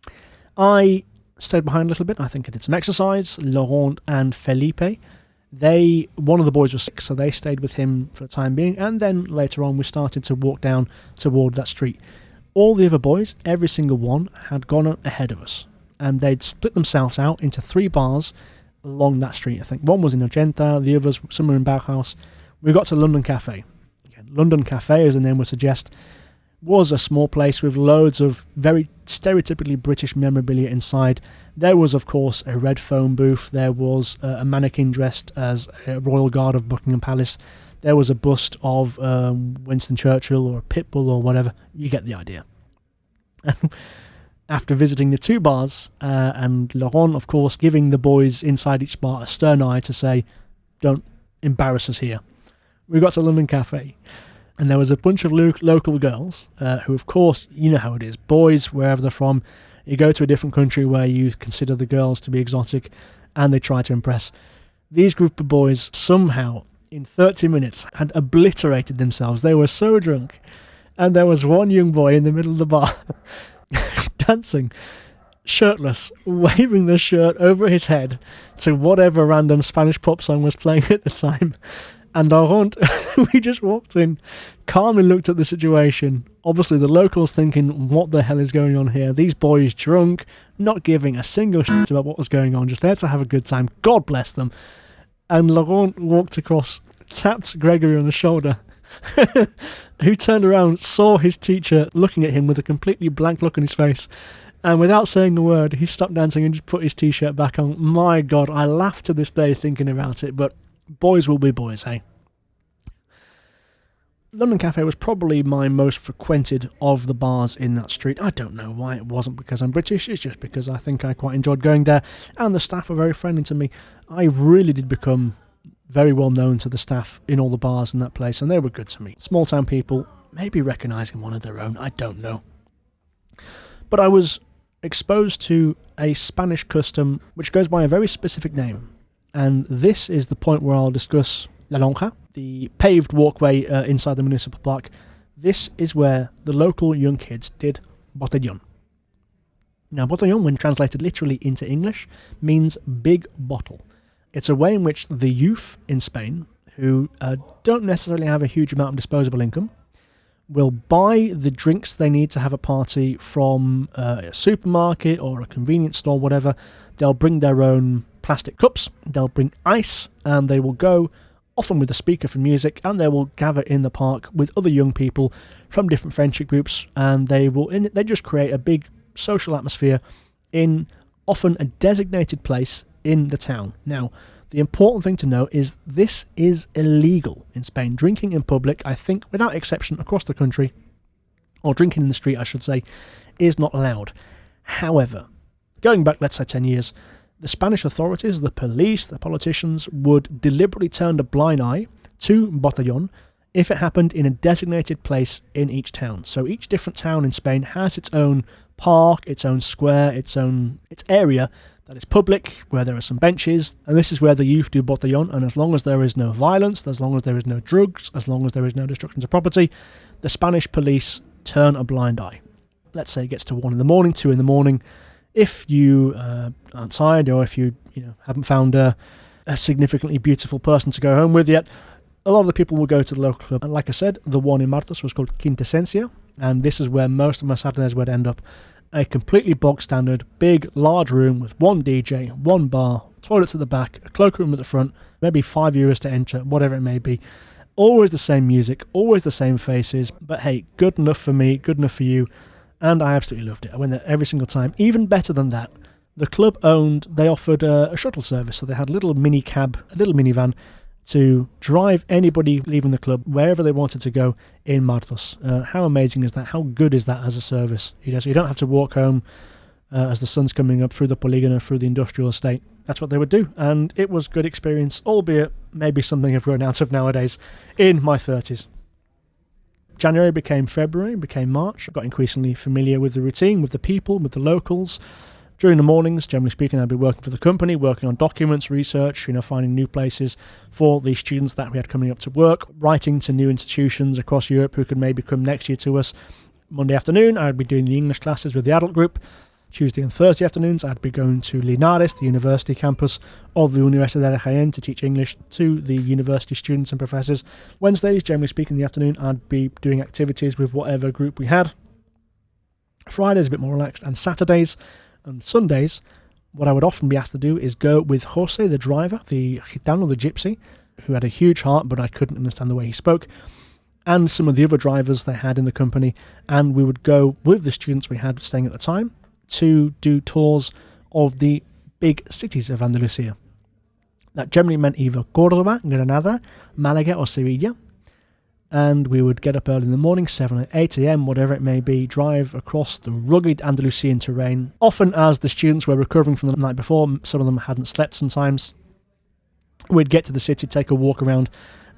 I stayed behind a little bit. I think I did some exercise. Laurent and Felipe, one of the boys was sick, so they stayed with him for the time being. And then later on, we started to walk down toward that street. All the other boys, every single one, had gone ahead of us. And they'd split themselves out into 3 bars along that street. I think one was in Argenta, the others somewhere in Bauhaus. We got to London Cafe. Again, London Cafe, as the name would suggest, was a small place with loads of very stereotypically British memorabilia inside. There was, of course, a red phone booth. There was a mannequin dressed as a royal guard of Buckingham Palace. There was a bust of Winston Churchill or Pitbull or whatever. You get the idea. After visiting the 2 bars, and Laurent, of course, giving the boys inside each bar a stern eye to say, don't embarrass us here, we got to London Cafe. And there was a bunch of local girls who, of course, you know how it is. Boys, wherever they're from, you go to a different country where you consider the girls to be exotic, and they try to impress. These group of boys somehow, in 30 minutes, had obliterated themselves. They were so drunk. And there was one young boy in the middle of the bar, dancing, shirtless, waving the shirt over his head to whatever random Spanish pop song was playing at the time. And Laurent, we just walked in, calmly looked at the situation. Obviously, the locals thinking, what the hell is going on here? These boys drunk, not giving a single shit about what was going on, just there to have a good time. God bless them. And Laurent walked across, tapped Gregory on the shoulder, who turned around, saw his teacher looking at him with a completely blank look on his face. And without saying a word, he stopped dancing and just put his t-shirt back on. My God, I laugh to this day thinking about it, but boys will be boys, hey? London Cafe was probably my most frequented of the bars in that street. I don't know why. It wasn't because I'm British, it's just because I think I quite enjoyed going there, and the staff were very friendly to me. I really did become very well known to the staff in all the bars in that place, and they were good to me. Small town people, maybe recognising one of their own, I don't know. But I was exposed to a Spanish custom which goes by a very specific name. And this is the point where I'll discuss La Lonja, the paved walkway inside the municipal park. This is where the local young kids did botellón. Now, botellón, when translated literally into English, means big bottle. It's a way in which the youth in Spain, who don't necessarily have a huge amount of disposable income, will buy the drinks they need to have a party from a supermarket or a convenience store, whatever. They'll bring their own plastic cups, they'll bring ice, and they will go often with a speaker for music, and they will gather in the park with other young people from different friendship groups, and they just create a big social atmosphere in often a designated place in the town. Now, the important thing to note is this is illegal in Spain. Drinking in public, I think, without exception across the country, or drinking in the street, I should say, is not allowed. However, going back, let's say 10 years, the Spanish authorities, the police, the politicians would deliberately turn a blind eye to botellón if it happened in a designated place in each town. So each different town in Spain has its own park, its own square, its area that is public, where there are some benches, and this is where the youth do botellón, and as long as there is no violence, as long as there is no drugs, as long as there is no destruction to property, the Spanish police turn a blind eye. Let's say it gets to 1 in the morning, 2 in the morning. If you aren't tired, or if you haven't found a significantly beautiful person to go home with yet, a lot of the people will go to the local club. And like I said, the one in Martos was called Quintesencia, and this is where most of my Saturdays would end up. A completely bog standard, big, large room with one DJ, one bar, toilets at the back, a cloakroom at the front, maybe €5 to enter, whatever it may be. Always the same music, always the same faces, but hey, good enough for me, good enough for you, and I absolutely loved it. I went there every single time. Even better than that, the club they offered a shuttle service, so they had a little mini cab, a little minivan, to drive anybody leaving the club wherever they wanted to go in Martos. How amazing is that? How good is that as a service? So you don't have to walk home as the sun's coming up through the Polígono, through the industrial estate. That's what they would do, and it was a good experience, albeit maybe something I've grown out of nowadays in my 30s. January became February, became March. I got increasingly familiar with the routine, with the people, with the locals. During the mornings, generally speaking, I'd be working for the company, working on documents, research, finding new places for the students that we had coming up to work, writing to new institutions across Europe who could maybe come next year to us. Monday afternoon, I'd be doing the English classes with the adult group. Tuesday and Thursday afternoons, I'd be going to Linares, the university campus of the Universidad de Jaén, to teach English to the university students and professors. Wednesdays, generally speaking, in the afternoon, I'd be doing activities with whatever group we had. Fridays, a bit more relaxed, and Saturdays and Sundays, what I would often be asked to do is go with Jose, the driver, the gitano, the gypsy, who had a huge heart, but I couldn't understand the way he spoke, and some of the other drivers they had in the company, and we would go with the students we had staying at the time to do tours of the big cities of Andalusia. That generally meant either Córdoba, Granada, Malaga or Sevilla, and we would get up early in the morning, 7 or 8 a.m, whatever it may be, drive across the rugged Andalusian terrain. Often as the students were recovering from the night before, some of them hadn't slept sometimes, we'd get to the city, take a walk around,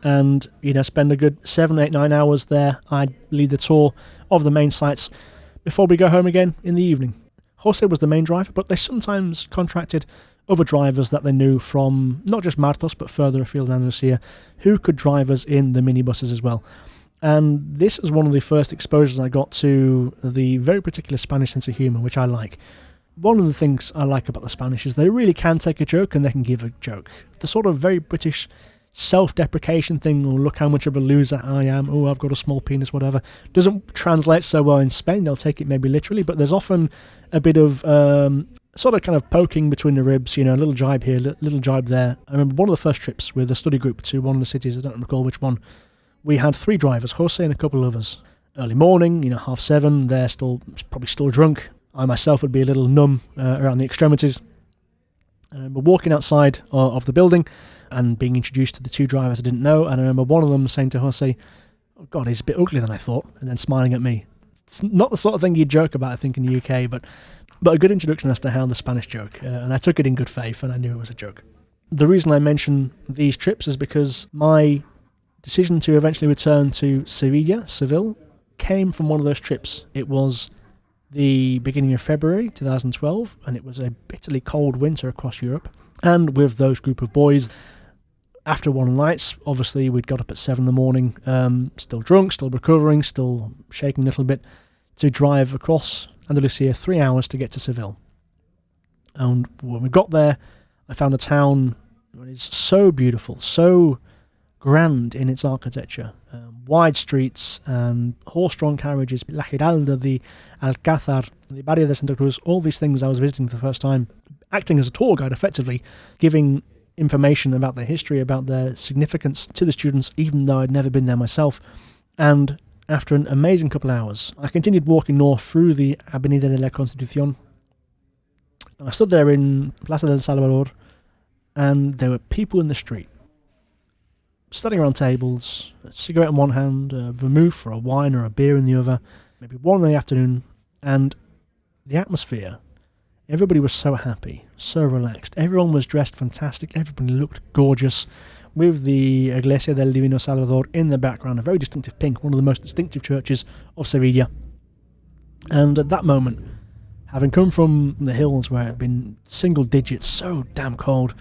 and spend a good 7, 8, 9 hours there. I'd lead the tour of the main sites before we go home again in the evening. Jose was the main driver, but they sometimes contracted other drivers that they knew from not just Martos but further afield in Andalusia, who could drive us in the minibuses as well. And this was one of the first exposures I got to the very particular Spanish sense of humour, which I like. One of the things I like about the Spanish is they really can take a joke and they can give a joke. The sort of very British self-deprecation thing, or look how much of a loser I am, oh, I've got a small penis, whatever, doesn't translate so well in Spain. They'll take it maybe literally, but there's often a bit of sort of kind of poking between the ribs, a little jibe here, little jibe there. I remember one of the first trips with a study group to one of the cities, I don't recall which one, we had 3 drivers, Jose and a couple of others. Early morning, 7:30, they're probably still drunk. I myself would be a little numb around the extremities. And we're walking outside of the building and being introduced to the 2 drivers I didn't know, and I remember one of them saying to Jose, "Oh God, he's a bit uglier than I thought," and then smiling at me. It's not the sort of thing you joke about, I think, in the UK, but a good introduction as to how the Spanish joke, and I took it in good faith, and I knew it was a joke. The reason I mention these trips is because my decision to eventually return to Seville, came from one of those trips. It was the beginning of February 2012, and it was a bitterly cold winter across Europe, and with those group of boys, after one of the nights, obviously we'd got up at 7 in the morning, still drunk, still recovering, still shaking a little bit, to drive across Andalusia 3 hours to get to Seville. And when we got there, I found a town that is so beautiful, so grand in its architecture, wide streets and horse-drawn carriages, La Giralda, the Alcázar, the Barrio de Santa Cruz, all these things I was visiting for the first time, acting as a tour guide effectively, giving information about their history, about their significance to the students, even though I'd never been there myself. And after an amazing couple of hours, I continued walking north through the Avenida de la Constitución. And I stood there in Plaza del Salvador, and there were people in the street, standing around tables, a cigarette in one hand, a vermouth or a wine or a beer in the other, maybe 1 in the afternoon, and the atmosphere, everybody was so happy, so relaxed. Everyone was dressed fantastic, everybody looked gorgeous, with the Iglesia del Divino Salvador in the background, a very distinctive pink, one of the most distinctive churches of Sevilla. And at that moment, having come from the hills where it had been single digits, so damn cold,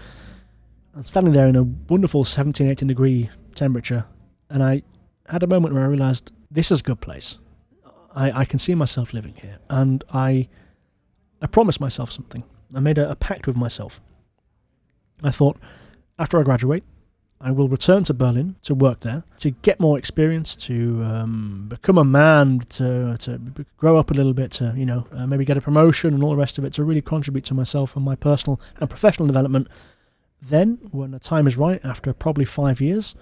and standing there in a wonderful 17, 18 degree temperature, and I had a moment where I realised, this is a good place. I can see myself living here, and I promised myself something. I made a pact with myself. I thought, after I graduate, I will return to Berlin to work there, to get more experience, to become a man, to grow up a little bit, to maybe get a promotion and all the rest of it, to really contribute to myself and my personal and professional development. Then, when the time is right, after probably 5 years,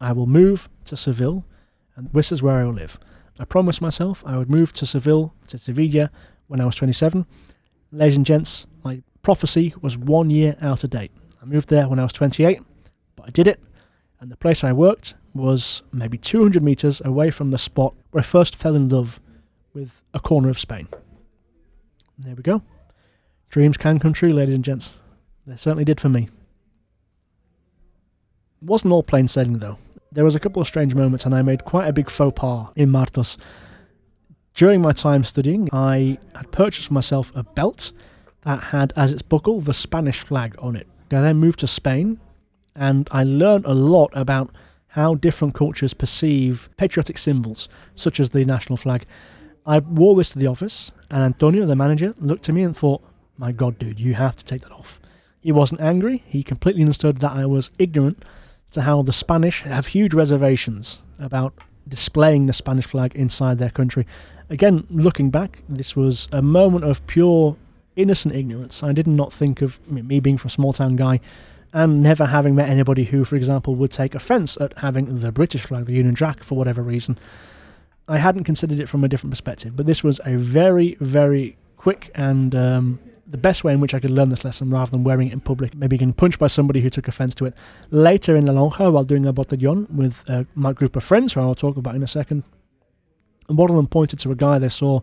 I will move to Seville, and this is where I will live. I promised myself I would move to Seville, to Sevilla, when I was 27. Ladies and gents, my prophecy was 1 year out of date. I moved there when I was 28, but I did it, and the place I worked was maybe 200 metres away from the spot where I first fell in love with a corner of Spain. And there we go. Dreams can come true, ladies and gents. They certainly did for me. It wasn't all plain sailing, though. There was a couple of strange moments, and I made quite a big faux pas in Martos. During my time studying, I had purchased for myself a belt that had as its buckle the Spanish flag on it. I then moved to Spain, and I learned a lot about how different cultures perceive patriotic symbols, such as the national flag. I wore this to the office, and Antonio, the manager, looked at me and thought, my God, dude, you have to take that off. He wasn't angry. He completely understood that I was ignorant to how the Spanish have huge reservations about displaying the Spanish flag inside their country. Again, looking back, this was a moment of pure innocent ignorance. I did not think of me being from a small town guy and never having met anybody who, for example, would take offence at having the British flag, the Union Jack, for whatever reason. I hadn't considered it from a different perspective, but this was a very, very quick and the best way in which I could learn this lesson rather than wearing it in public, maybe getting punched by somebody who took offence to it. Later in La Lonja, while doing a botellón with my group of friends, who I'll talk about in a second, and one of them pointed to a guy they saw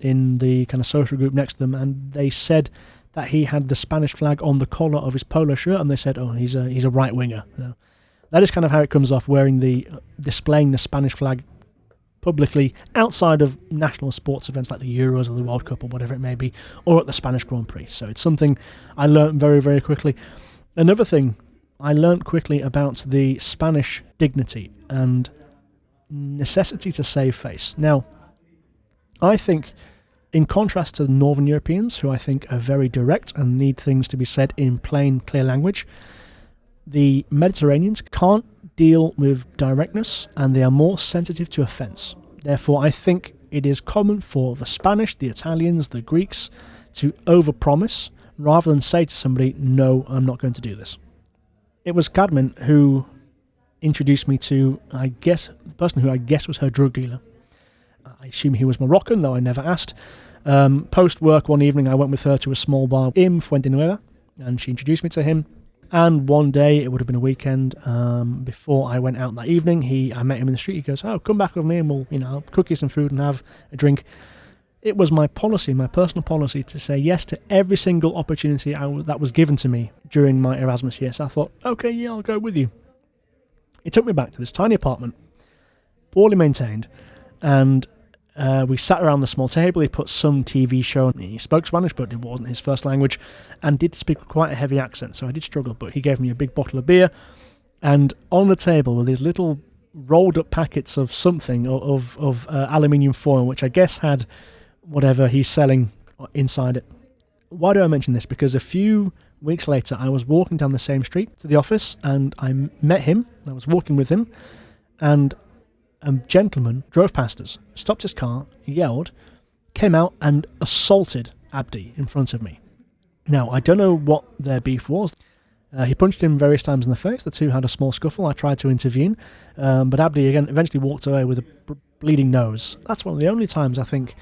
in the kind of social group next to them, and they said that he had the Spanish flag on the collar of his polo shirt, and they said, oh, he's a right-winger. So that is kind of how it comes off, displaying the Spanish flag publicly outside of national sports events like the Euros or the World Cup or whatever it may be, or at the Spanish Grand Prix. So it's something I learnt very, very quickly. Another thing I learnt quickly about the Spanish dignity and necessity to save face. Now, I think, in contrast to the Northern Europeans, who I think are very direct and need things to be said in plain, clear language, the Mediterraneans can't deal with directness, and they are more sensitive to offence. Therefore, I think it is common for the Spanish, the Italians, the Greeks to overpromise rather than say to somebody, no, I'm not going to do this. It was Carmen who introduced me to, the person who I guess was her drug dealer. I assume he was Moroccan, though I never asked. Post-work one evening, I went with her to a small bar in Fuentenueva, and she introduced me to him. And one day, it would have been a weekend, before I went out that evening, I met him in the street. He goes, oh, come back with me and we'll, I'll cook you some food and have a drink. It was my policy, my personal policy, to say yes to every single opportunity that was given to me during my Erasmus year. So I thought, okay, yeah, I'll go with you. He took me back to this tiny apartment, poorly maintained, and we sat around the small table. He put some TV show on. He spoke Spanish, but it wasn't his first language, and did speak with quite a heavy accent, so I did struggle, but he gave me a big bottle of beer, and on the table were these little rolled up packets of something, of aluminium foil, which I guess had whatever he's selling inside it. Why do I mention this? Because a few weeks later, I was walking down the same street to the office, and I met him. I was walking with him, and a gentleman drove past us, stopped his car, yelled, came out and assaulted Abdi in front of me. Now, I don't know what their beef was. He punched him various times in the face. The two had a small scuffle. I tried to intervene, but Abdi again eventually walked away with a bleeding nose. That's one of the only times I think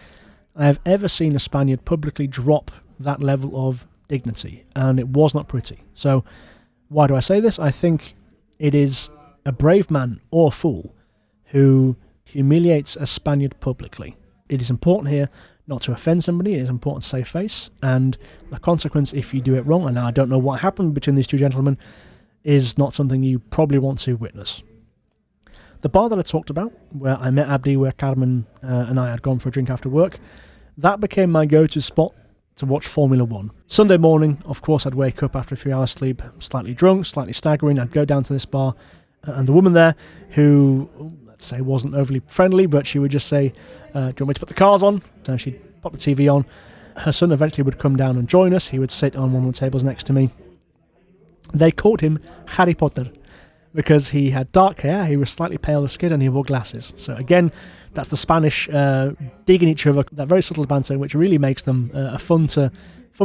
I have ever seen a Spaniard publicly drop that level of dignity, and it was not pretty. So why do I say this? I think it is a brave man or fool who humiliates a Spaniard publicly. It is important here not to offend somebody. It is important to save face, and the consequence if you do it wrong, and I don't know what happened between these two gentlemen, is not something you probably want to witness. The bar that I talked about, where I met Abdi, where Carmen and I had gone for a drink after work, that became my go-to spot to watch Formula 1. Sunday morning, of course, I'd wake up after a few hours sleep, slightly drunk, slightly staggering. I'd go down to this bar, and the woman there, who, let's say, wasn't overly friendly, but she would just say, do you want me to put the cars on? So she'd pop the TV on. Her son eventually would come down and join us. He would sit on one of the tables next to me. They called him Harry Potter because he had dark hair, he was slightly pale of skin, and he wore glasses. So again, that's the Spanish digging each other, that very subtle banter, which really makes them fun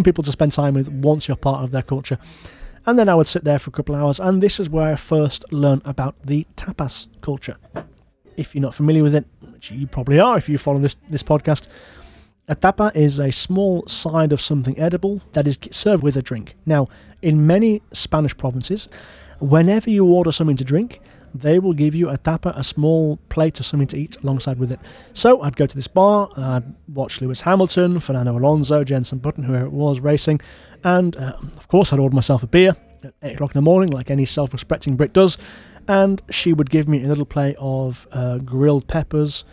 people to spend time with once you're part of their culture. And then I would sit there for a couple of hours, and this is where I first learned about the tapas culture. If you're not familiar with it, which you probably are if you follow this podcast, a tapa is a small side of something edible that is served with a drink. Now, in many Spanish provinces, whenever you order something to drink, they will give you a tapa, a small plate of something to eat alongside with it. So I'd go to this bar, I'd watch Lewis Hamilton, Fernando Alonso, Jenson Button, whoever it was, racing, and of course I'd order myself a beer at 8 o'clock in the morning, like any self-respecting Brit does, and she would give me a little plate of grilled peppers,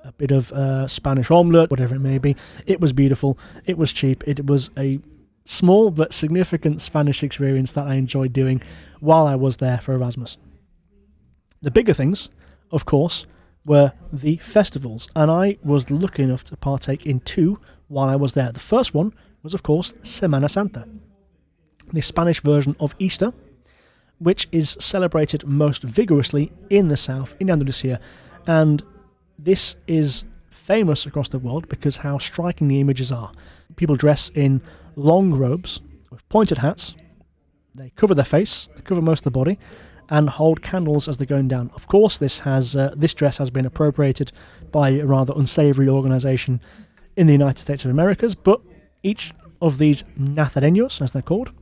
a bit of Spanish omelette, whatever it may be. It was beautiful, it was cheap, it was a small but significant Spanish experience that I enjoyed doing while I was there for Erasmus. The bigger things, of course, were the festivals, and I was lucky enough to partake in two while I was there. The first one was, of course, Semana Santa, the Spanish version of Easter, which is celebrated most vigorously in the south, in Andalusia, and this is famous across the world because how striking the images are. People dress in long robes with pointed hats, they cover their face, they cover most of the body, and hold candles as they're going down. Of course, this dress has been appropriated by a rather unsavoury organisation in the United States of America, but each of these nazareños, as they're called,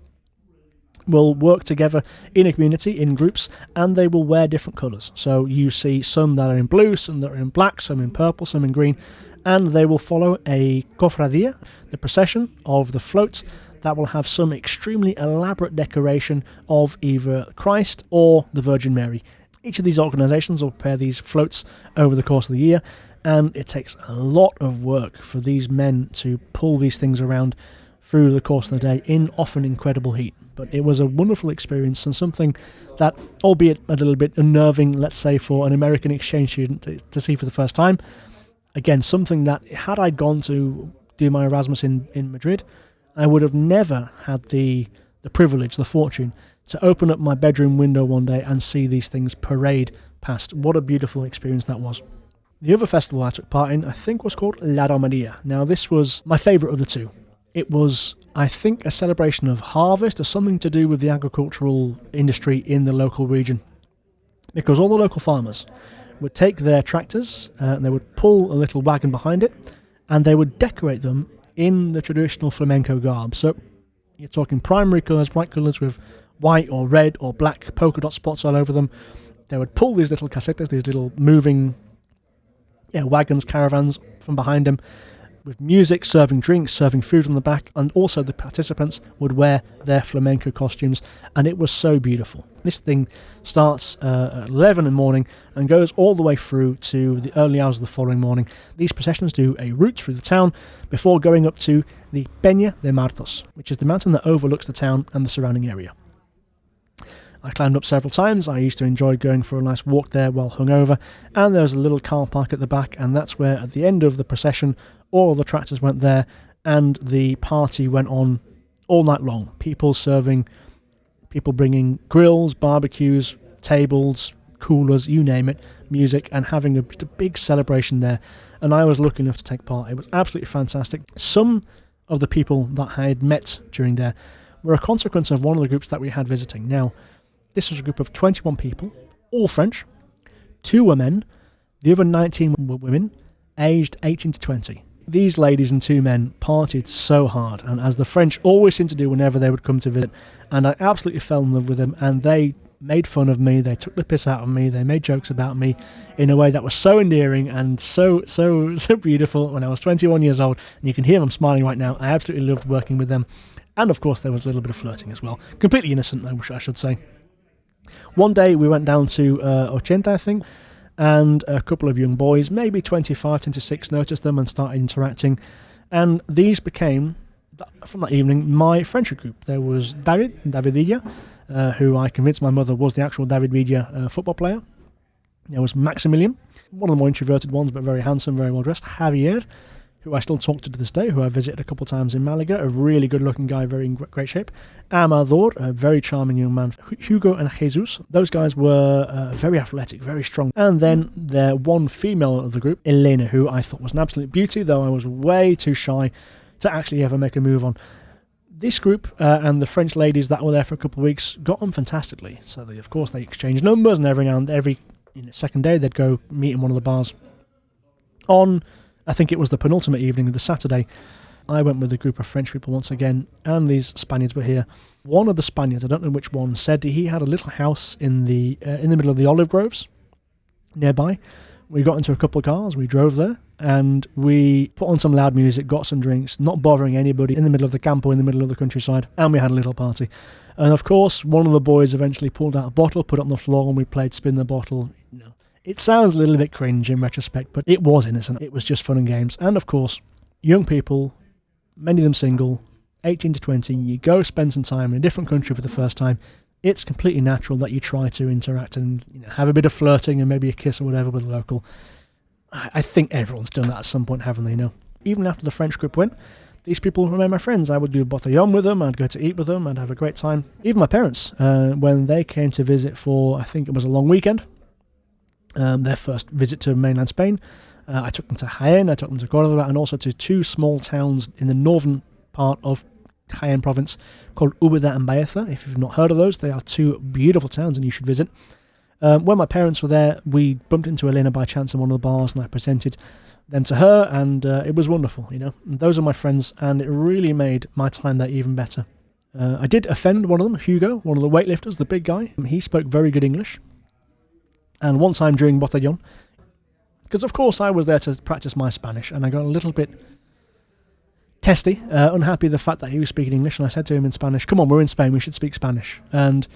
will work together in a community, in groups, and they will wear different colours. So you see some that are in blue, some that are in black, some in purple, some in green, and they will follow a cofradía, the procession of the float, that will have some extremely elaborate decoration of either Christ or the Virgin Mary. Each of these organisations will prepare these floats over the course of the year, and it takes a lot of work for these men to pull these things around through the course of the day in often incredible heat. But it was a wonderful experience and something that, albeit a little bit unnerving, let's say, for an American exchange student to see for the first time, again, something that, had I gone to do my Erasmus in Madrid, I would have never had the privilege, the fortune, to open up my bedroom window one day and see these things parade past. What a beautiful experience that was. The other festival I took part in, I think, was called La Romería. Now, this was my favourite of the two. It was, I think, a celebration of harvest or something to do with the agricultural industry in the local region. Because all the local farmers would take their tractors, and they would pull a little wagon behind it, and they would decorate them in the traditional flamenco garb. So you're talking primary colours, bright colours with white or red or black polka dot spots all over them. They would pull these little casetas, these little moving wagons, caravans from behind them, with music, serving drinks, serving food on the back, and also the participants would wear their flamenco costumes, and it was so beautiful. This thing starts at 11 in the morning and goes all the way through to the early hours of the following morning. These processions do a route through the town before going up to the Peña de Martos, which is the mountain that overlooks the town and the surrounding area. I climbed up several times. I used to enjoy going for a nice walk there while hungover, and there was a little car park at the back, and that's where at the end of the procession all the tractors went there and the party went on all night long. People serving, people bringing grills, barbecues, tables, coolers, you name it, music, and having a big celebration there. And I was lucky enough to take part. It was absolutely fantastic. Some of the people that I had met during there were a consequence of one of the groups that we had visiting. Now, this was a group of 21 people, all French. 2 were men, the other 19 were women, aged 18 to 20. These ladies and 2 men partied so hard, and as the French always seemed to do whenever they would come to visit, and I absolutely fell in love with them, and they made fun of me, they took the piss out of me, they made jokes about me in a way that was so endearing and so beautiful when I was 21 years old, and you can hear them smiling right now. I absolutely loved working with them, and of course there was a little bit of flirting as well. Completely innocent, I should say. One day we went down to Ochenta, I think, and a couple of young boys, maybe 25, 26, noticed them and started interacting, and these became, from that evening, my friendship group. There was David Villa, who I convinced my mother was the actual David Villa football player. There was Maximilian, one of the more introverted ones, but very handsome, very well dressed. Javier, who I still talk to this day, who I visited a couple of times in Malaga, a really good-looking guy, very in great shape. Amador, a very charming young man. Hugo and Jesus, those guys were very athletic, very strong. And then there one female of the group, Elena, who I thought was an absolute beauty, though I was way too shy to actually ever make a move on. This group and the French ladies that were there for a couple of weeks got on fantastically. So, of course, they exchanged numbers, and every second day they'd go meet in one of the bars. On, I think it was the penultimate evening of the Saturday, I went with a group of French people once again, and these Spaniards were here. One of the Spaniards, I don't know which one, said he had a little house in the middle of the olive groves nearby. We got into a couple of cars, we drove there, and we put on some loud music, got some drinks, not bothering anybody, in the middle of the campo, in the middle of the countryside, and we had a little party. And of course, one of the boys eventually pulled out a bottle, put it on the floor, and we played Spin the Bottle. It sounds a little bit cringe in retrospect, but it was innocent. It was just fun and games. And of course, young people, many of them single, 18 to 20, you go spend some time in a different country for the first time. It's completely natural that you try to interact and have a bit of flirting and maybe a kiss or whatever with a local. I think everyone's done that at some point, haven't they? Even after the French group went, these people remain my friends. I would do botellón with them, I'd go to eat with them, I'd have a great time. Even my parents, when they came to visit for, I think it was a long weekend, their first visit to mainland Spain, I took them to Jaén, I took them to Córdoba, and also to 2 small towns in the northern part of Jaén province called Úbeda and Baeza. If you've not heard of those, they are 2 beautiful towns and you should visit. When my parents were there, we bumped into Elena by chance in one of the bars, and I presented them to her, and it was wonderful, And those are my friends, and it really made my time there even better. I did offend one of them, Hugo, one of the weightlifters, the big guy. He spoke very good English. And one time during botellón, because of course I was there to practice my Spanish, and I got a little bit testy, unhappy with the fact that he was speaking English, and I said to him in Spanish, "Come on, we're in Spain, we should speak Spanish." And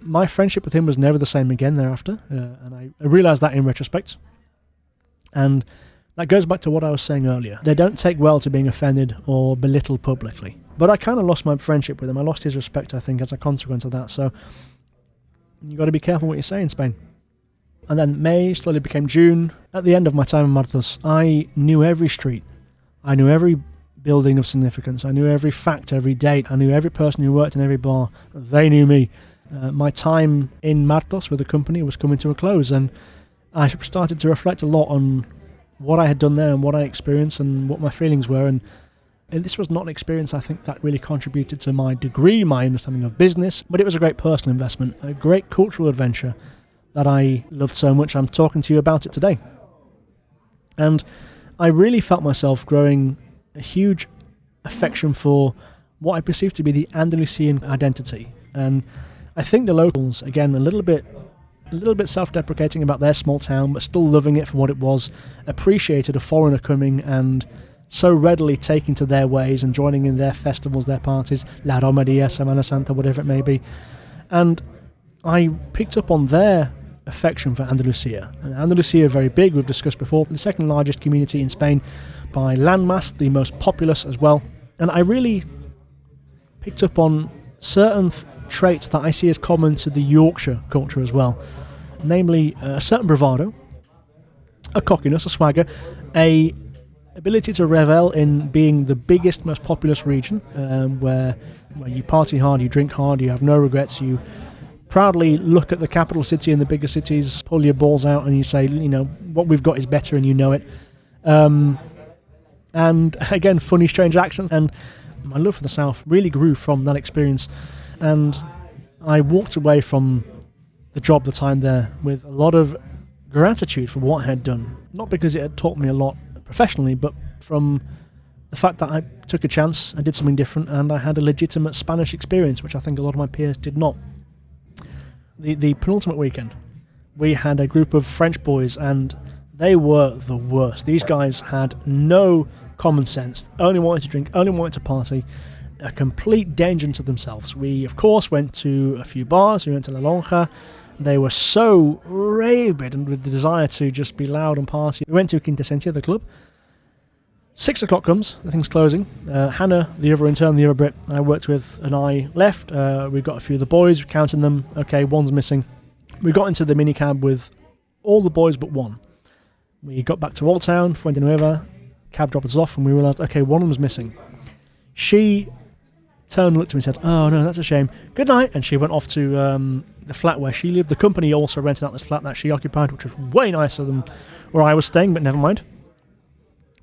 my friendship with him was never the same again thereafter, and I realised that in retrospect. And that goes back to what I was saying earlier. They don't take well to being offended or belittled publicly. But I kind of lost my friendship with him. I lost his respect, I think, as a consequence of that. So you've got to be careful what you say in Spain. And then May slowly became June. At the end of my time in Martos, I knew every street. I knew every building of significance. I knew every fact, every date. I knew every person who worked in every bar. They knew me. My time in Martos with the company was coming to a close, and I started to reflect a lot on what I had done there and what I experienced and what my feelings were. And this was not an experience, I think, that really contributed to my degree, my understanding of business, but it was a great personal investment, a great cultural adventure that I loved so much. I'm talking to you about it today. And I really felt myself growing a huge affection for what I perceived to be the Andalusian identity. And I think the locals, again, a little bit self-deprecating about their small town, but still loving it for what it was, appreciated a foreigner coming and so readily taking to their ways and joining in their festivals, their parties, La Romería, Semana Santa, whatever it may be. And I picked up on their affection for Andalusia. And Andalusia, very big, we've discussed before, the second largest community in Spain by landmass, the most populous as well. And I really picked up on certain traits that I see as common to the Yorkshire culture as well. Namely, a certain bravado, a cockiness, a swagger, a ability to revel in being the biggest, most populous region, where you party hard, you drink hard, you have no regrets, you proudly look at the capital city and the bigger cities, pull your balls out and you say, what we've got is better and you know it. And again, funny, strange accents. And my love for the South really grew from that experience, and I walked away from the job, the time there, with a lot of gratitude for what I had done. Not because it had taught me a lot professionally, but from the fact that I took a chance, I did something different, and I had a legitimate Spanish experience, which I think a lot of my peers did not. The penultimate weekend, we had a group of French boys, and they were the worst. These guys had no common sense, only wanted to drink, only wanted to party, a complete danger to themselves. We, of course, went to a few bars. We went to La Lonja. They were so rabid and with the desire to just be loud and party. We went to Quintesentia, the club. 6 o'clock comes, the thing's closing. Hannah, the other intern, the other Brit I worked with, and I left. We got a few of the boys, we counted them. Okay, one's missing. We got into the minicab with all the boys but one. We got back to Old Town, Fuentenueva, cab dropped us off, and we realised, okay, one of them was missing. She turned and looked at me and said, "Oh no, that's a shame. Good night." And she went off to the flat where she lived. The company also rented out this flat that she occupied, which was way nicer than where I was staying, but never mind.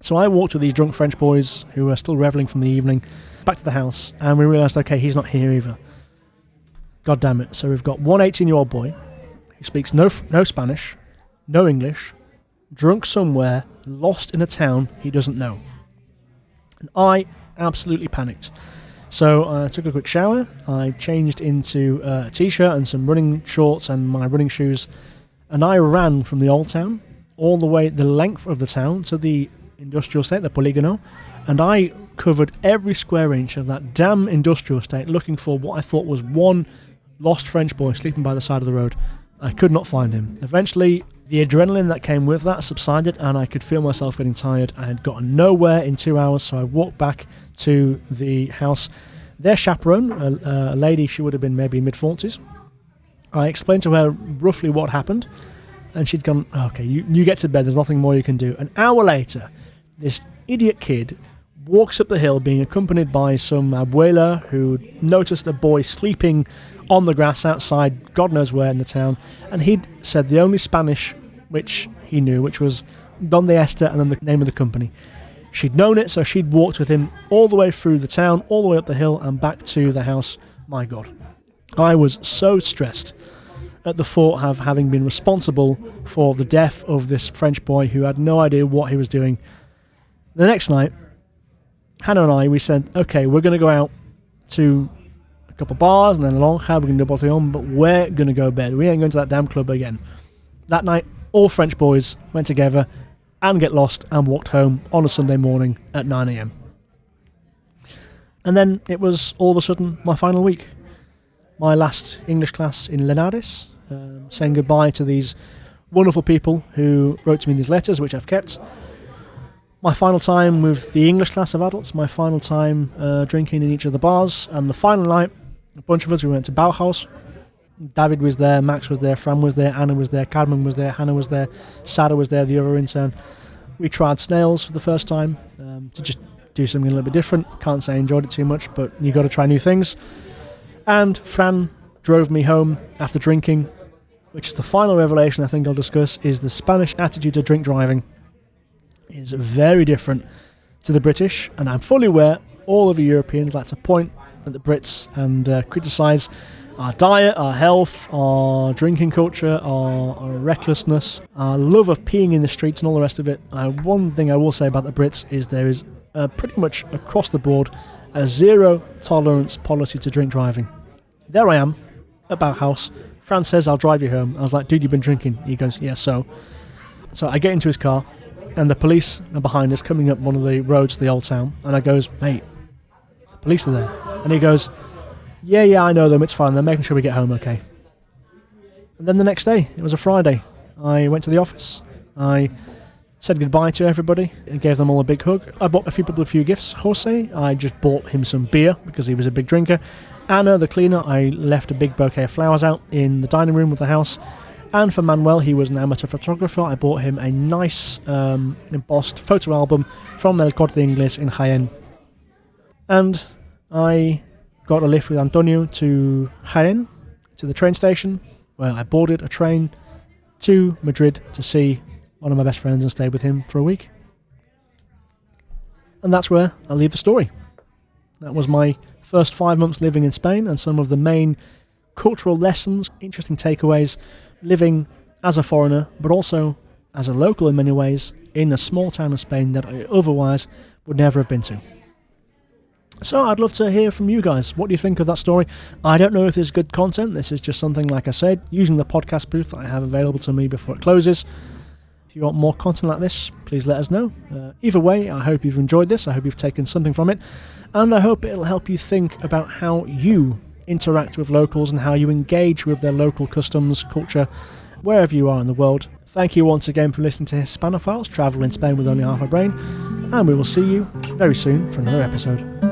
So I walked with these drunk French boys who were still revelling from the evening back to the house, and we realised, okay, he's not here either. God damn it. So we've got one 18-year-old boy who speaks no Spanish, no English, drunk somewhere, lost in a town he doesn't know. And I absolutely panicked. So I took a quick shower, I changed into a t-shirt and some running shorts and my running shoes, and I ran from the Old Town all the way the length of the town to the industrial estate, the Polígono, and I covered every square inch of that damn industrial estate looking for what I thought was one lost French boy sleeping by the side of the road. I could not find him. Eventually, the adrenaline that came with that subsided, and I could feel myself getting tired. I had gotten nowhere in 2 hours, so I walked back to the house. Their chaperone, a lady, she would have been maybe mid-40s. I explained to her roughly what happened, and she'd gone, "Okay, you get to bed, there's nothing more you can do." An hour later, this idiot kid walks up the hill being accompanied by some abuela who noticed a boy sleeping on the grass outside God knows where in the town, and he'd said the only Spanish which he knew, which was Donde Esta and then the name of the company. She'd known it, so she'd walked with him all the way through the town, all the way up the hill and back to the house. My God. I was so stressed at the thought of having been responsible for the death of this French boy who had no idea what he was doing. The next night, Hannah and I, we said, okay, we're going to go out to a couple of bars and then Lonja, we're going to do a botellón, but we're going to go to bed. We ain't going to that damn club again. That night, all French boys went together and get lost and walked home on a Sunday morning at 9 a.m. And then it was all of a sudden my final week. My last English class in Linares, saying goodbye to these wonderful people who wrote to me these letters, which I've kept. My final time with the English class of adults, my final time drinking in each of the bars, and the final night, a bunch of us, we went to Bauhaus. David was there, Max was there, Fran was there, Anna was there, Carmen was there, Hannah was there, Sarah was there, the other intern. We tried snails for the first time to just do something a little bit different. Can't say I enjoyed it too much, but you got to try new things. And Fran drove me home after drinking, which is the final revelation I think I'll discuss, is the Spanish attitude to drink driving is very different to the British, and I'm fully aware all of the Europeans like to point at the Brits and criticise our diet, our health, our drinking culture, our recklessness, our love of peeing in the streets and all the rest of it. One thing I will say about the Brits is there is pretty much across the board a zero tolerance policy to drink driving. There I am at Bauhaus. Fran says, "I'll drive you home." I was like, "Dude, you've been drinking." He goes, "Yeah, so." So I get into his car, and the police are behind us coming up one of the roads to the Old Town, and I goes, "Mate, the police are there." And he goes, yeah, I know them, it's fine, they're making sure we get home okay. And then the next day, it was a Friday, I went to the office, I said goodbye to everybody, and gave them all a big hug. I bought a few people a few gifts. Jose, I just bought him some beer, because he was a big drinker. Anna, the cleaner, I left a big bouquet of flowers out in the dining room of the house. And for Manuel, he was an amateur photographer, I bought him a nice embossed photo album from El Corte Inglés in Jaén. And I got a lift with Antonio to Jaén, to the train station, where I boarded a train to Madrid to see one of my best friends and stay with him for a week. And that's where I'll leave the story. That was my first 5 months living in Spain, and some of the main cultural lessons, interesting takeaways, living as a foreigner, but also as a local in many ways, in a small town of Spain that I otherwise would never have been to. So I'd love to hear from you guys. What do you think of that story? I don't know if this is good content. This is just something, like I said, using the podcast booth that I have available to me before it closes. If you want more content like this, please let us know. Either way, I hope you've enjoyed this. I hope you've taken something from it. And I hope it'll help you think about how you interact with locals and how you engage with their local customs, culture, wherever you are in the world. Thank you once again for listening to Hispanophiles, Travel in Spain with Only Half a Brain. And we will see you very soon for another episode.